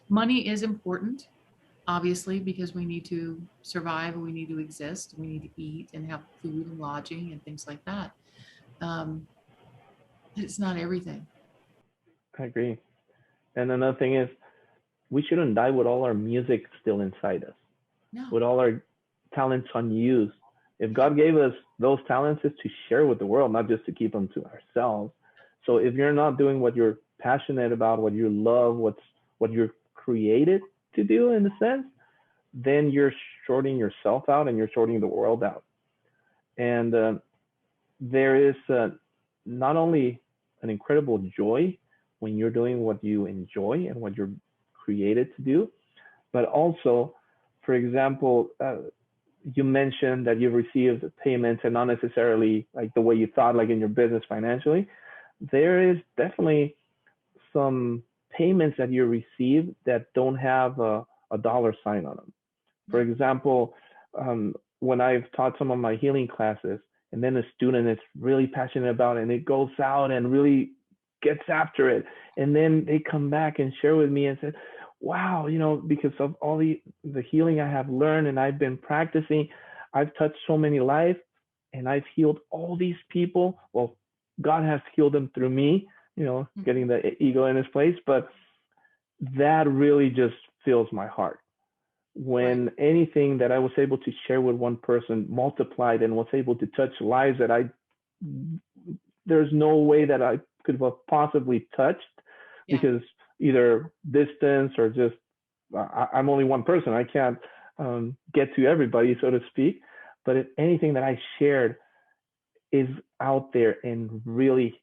money is important. obviously, because we need to survive, we need to exist, we need to eat and have food and lodging and things like that. Um, it's not everything. I agree. And another thing is, we shouldn't die with all our music still inside us, No. with all our talents unused. If Yeah. God gave us those talents, is to share with the world, not just to keep them to ourselves. So if you're not doing what you're passionate about, what you love, what you're created to do in a sense, then you're shorting yourself out and you're shorting the world out. And there is not only an incredible joy when you're doing what you enjoy and what you're created to do, but also, for example, you mentioned that you've received payments and not necessarily like the way you thought, like in your business financially. There is definitely some payments that you receive that don't have a dollar sign on them. For example, when I've taught some of my healing classes, and then a student is really passionate about it and it goes out and really gets after it, and then they come back and share with me and say, wow, because of all the healing I have learned and I've been practicing, I've touched so many lives and I've healed all these people. Well, God has healed them through me, getting the ego in its place, but that really just fills my heart when anything that I was able to share with one person multiplied and was able to touch lives that there's no way that I could have possibly touched, because either distance or just I'm only one person. I can't get to everybody, so to speak. But if anything that I shared is out there and really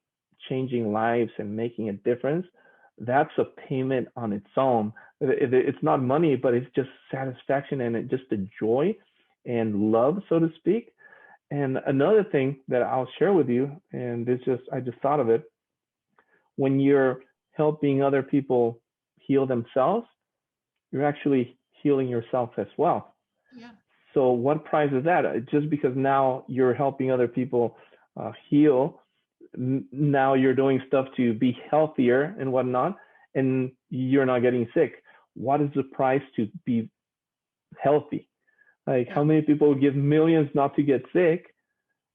changing lives and making a difference, that's a payment on its own. It's not money, but it's just satisfaction and just the joy and love, so to speak. And another thing that I'll share with you, and I just thought of it, when you're helping other people heal themselves, you're actually healing yourself as well. Yeah. So what price is that? Just because now you're helping other people heal, now you're doing stuff to be healthier and whatnot, and you're not getting sick. What is the price to be healthy? Like, how many people give millions not to get sick?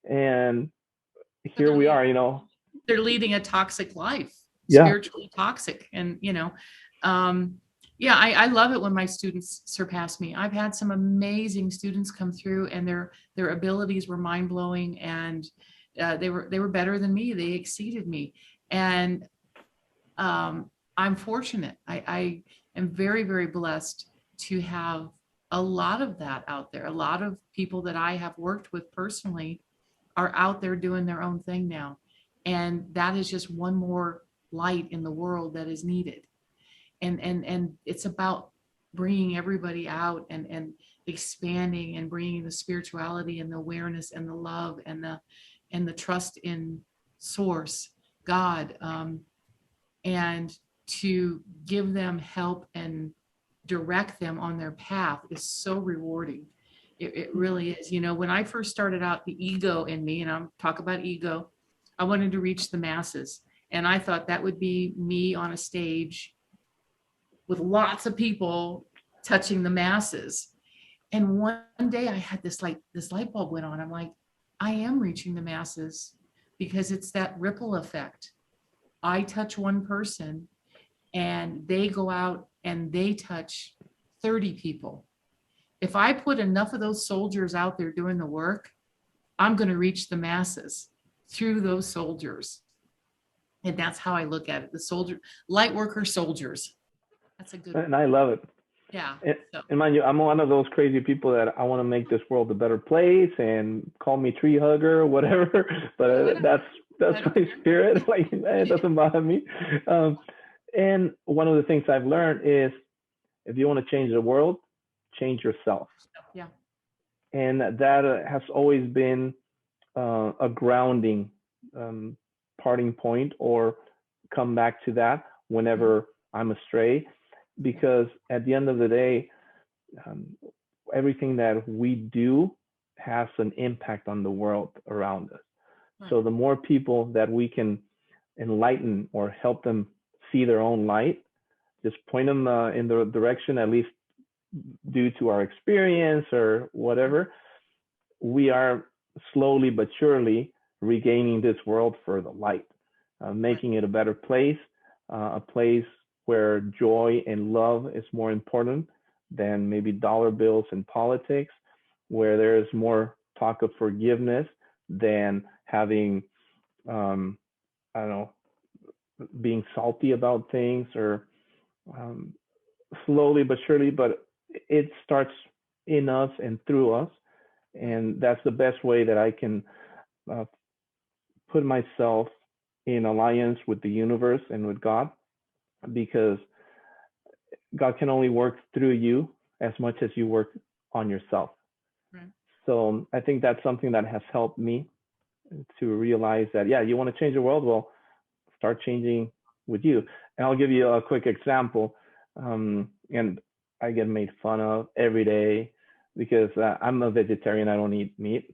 And here we are, They're leading a toxic life, Yeah. spiritually toxic. And, I love it when my students surpass me. I've had some amazing students come through and their abilities were mind blowing, and they were better than me. They exceeded me. And I'm fortunate. I am very, very blessed to have a lot of that out there. A lot of people that I have worked with personally are out there doing their own thing now. And that is just one more light in the world that is needed. And it's about bringing everybody out and expanding and bringing the spirituality and the awareness and the love and the trust in source, God, and to give them help and direct them on their path is so rewarding. It really is. When I first started out, the ego in me, and I'm talk about ego, I wanted to reach the masses. And I thought that would be me on a stage with lots of people touching the masses. And one day I had this light bulb went on. I'm like, I am reaching the masses, because it's that ripple effect. I touch one person and they go out and they touch 30 people. If I put enough of those soldiers out there doing the work, I'm going to reach the masses through those soldiers. And that's how I look at it. The light worker soldiers. That's a good one. And I love it. Yeah. And mind you, I'm one of those crazy people that I want to make this world a better place, and call me tree hugger or whatever. But that's my spirit. Like, it doesn't bother me. And one of the things I've learned is, if you want to change the world, change yourself. Yeah. And that has always been a grounding parting point, or come back to that whenever I'm astray, because at the end of the day, everything that we do has an impact on the world around us. Right. So the more people that we can enlighten or help them see their own light, just point them in the direction, at least due to our experience or whatever, we are slowly but surely regaining this world for the light, making it a better place, a place where joy and love is more important than maybe dollar bills and politics, where there is more talk of forgiveness than having, I don't know, being salty about things, or slowly but surely, but it starts in us and through us. And that's the best way that I can put myself in alliance with the universe and with God, because God can only work through you as much as you work on yourself. Right. So I think that's something that has helped me to realize that, yeah, you want to change the world? Well, start changing with you. And I'll give you a quick example. And I get made fun of every day because I'm a vegetarian. I don't eat meat.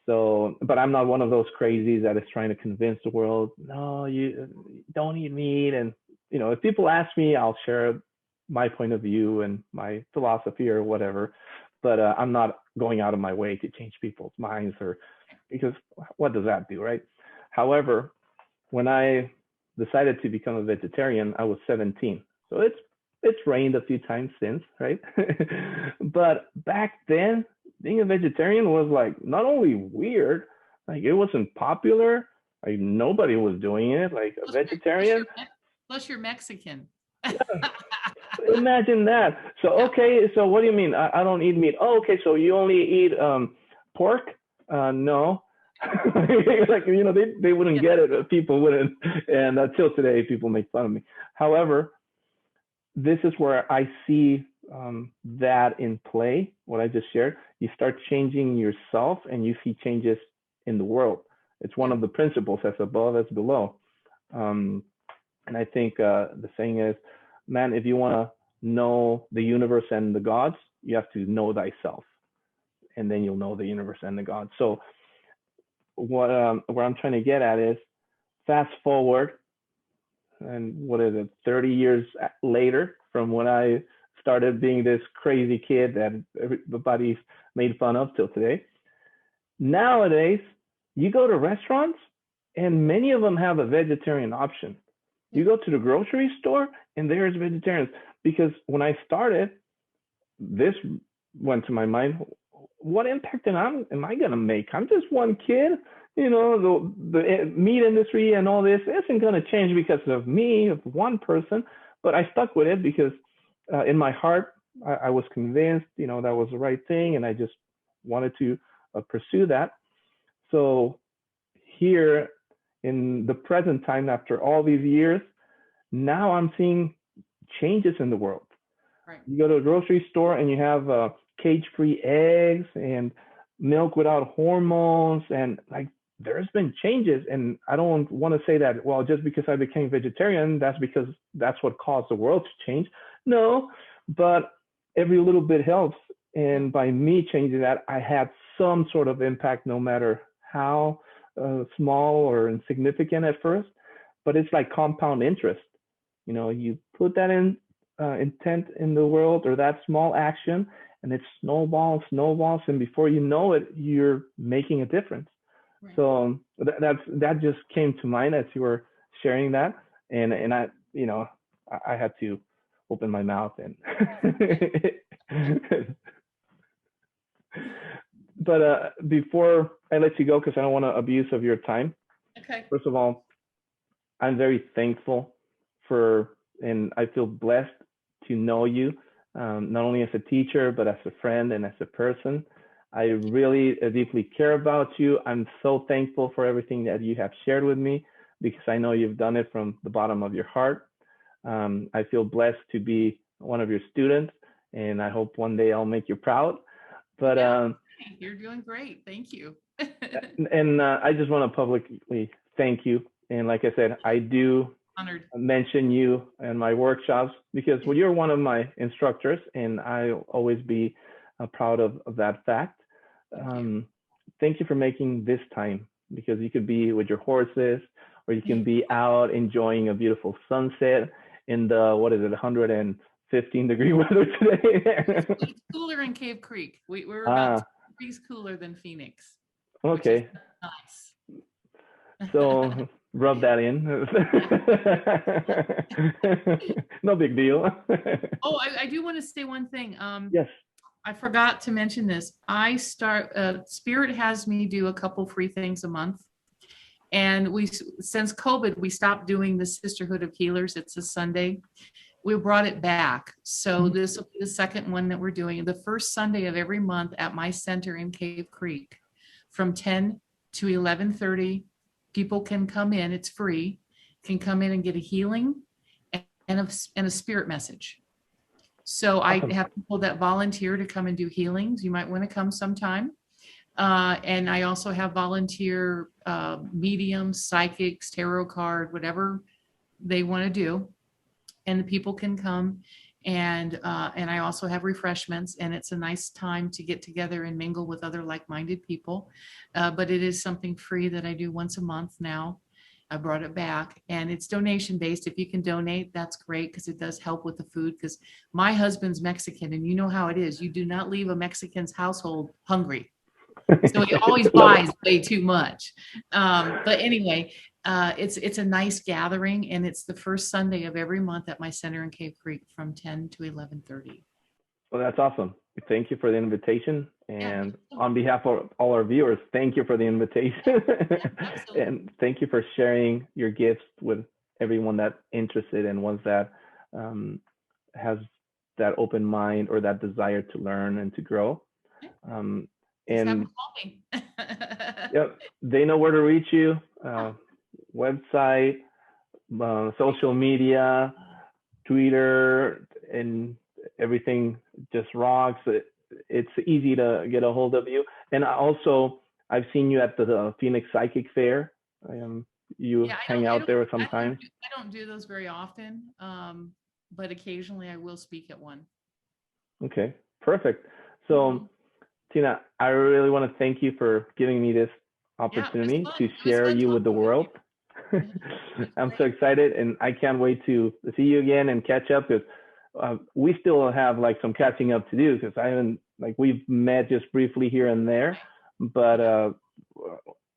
So, but I'm not one of those crazies that is trying to convince the world, no, you don't eat meat. And, you know, if people ask me, I'll share my point of view and my philosophy or whatever. But I'm not going out of my way to change people's minds, or because what does that do, right? However, when I decided to become a vegetarian, I was 17. So it's rained a few times since, right? But back then, being a vegetarian was like not only weird, like it wasn't popular, like nobody was doing it, like a vegetarian. Plus you're Mexican. Yeah. Imagine that. So, okay, so what do you mean? I don't eat meat. Oh, okay, so you only eat pork? No. Like, you know, they wouldn't get it. People wouldn't. And until today, people make fun of me. However, this is where I see that in play, what I just shared. You start changing yourself and you see changes in the world. It's one of the principles, as above as below. And I think the saying is, man, if you want to know the universe and the gods, you have to know thyself. And then you'll know the universe and the gods. So what I'm trying to get at is, fast forward, and what is it, 30 years later from when I started being this crazy kid that everybody's made fun of till today. Nowadays, you go to restaurants and many of them have a vegetarian option. You go to the grocery store and there's vegetarians. Because when I started, this went to my mind, what impact am I going to make? I'm just one kid. You know, the meat industry and all this isn't going to change because of me, of one person. But I stuck with it because in my heart, I was convinced, you know, that was the right thing. And I just wanted to pursue that. So here in the present time, after all these years, now I'm seeing changes in the world. Right. You go to a grocery store and you have cage-free eggs and milk without hormones, and like there's been changes. And I don't want to say that, well, just because I became vegetarian, that's because that's what caused the world to change. No, but every little bit helps. And by me changing that, I had some sort of impact, no matter how small or insignificant at first. But it's like compound interest. You know, you put that in intent in the world, or that small action, and it snowballs, and before you know it, you're making a difference. Right. So that just came to mind as you were sharing that, and I, you know, I had to open my mouth and. But before I let you go, because I don't want to abuse of your time. Okay. First of all, I'm very thankful and I feel blessed to know you, not only as a teacher, but as a friend and as a person. I really deeply care about you. I'm so thankful for everything that you have shared with me, because I know you've done it from the bottom of your heart. I feel blessed to be one of your students, and I hope one day I'll make you proud. But you're doing great. Thank you. And I just want to publicly thank you. And like I said, I do honored mention you in my workshops, because well, you're one of my instructors, and I'll always be proud of that fact. Thank you for making this time, because you could be with your horses, or you can be out enjoying a beautiful sunset in the, 150 15-degree weather today. It's cooler in Cave Creek. We're about 2 degrees cooler than Phoenix. Okay. Nice. So rub that in. No big deal. Oh, I do want to say one thing. Yes. I forgot to mention this. Spirit has me do a couple free things a month. And since COVID, we stopped doing the Sisterhood of Healers. It's a Sunday. We brought it back. So this will be the second one that we're doing. The first Sunday of every month at my center in Cave Creek from 10 to 11:30. People can come in. It's free. Can come in and get a healing and a spirit message. So Awesome. I have people that volunteer to come and do healings. You might want to come sometime. And I also have volunteer mediums, psychics, tarot card, whatever they want to do. And the people can come, and I also have refreshments, and it's a nice time to get together and mingle with other like-minded people. But it is something free that I do once a month now. I brought it back, and it's donation based. If you can donate, that's great, because it does help with the food, because my husband's Mexican, and you know how it is. You do not leave a Mexican's household hungry. So he always buys way too much. But anyway, it's a nice gathering, and it's the first Sunday of every month at my center in Cave Creek from 10 to 11:30. Well, that's awesome. Thank you for the invitation. And on behalf of all our viewers, thank you for the invitation. And thank you for sharing your gifts with everyone that's interested and ones that has that open mind or that desire to learn and to grow. And yep, they know where to reach you. Website, social media, Twitter, and everything just rocks. It's easy to get a hold of you. And also, I've seen you at the Phoenix Psychic Fair. You hang out there sometimes. I don't do those very often, but occasionally I will speak at one. Okay, perfect. So, Tina, I really want to thank you for giving me this opportunity to share you with the world. I'm so excited, and I can't wait to see you again and catch up, because we still have like some catching up to do, because I haven't, like, we've met just briefly here and there, but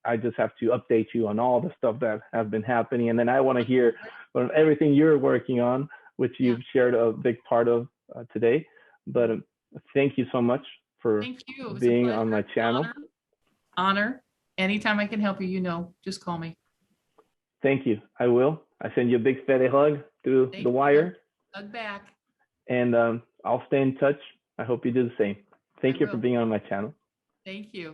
I just have to update you on all the stuff that has been happening. And then I want to hear from everything you're working on, which you've shared a big part of today. But thank you so much for being on my channel. Honor. Anytime I can help you, just call me. Thank you. I will. I send you a big fat hug through the wire. Hug back. And I'll stay in touch. I hope you do the same. Thank you for being on my channel. Thank you.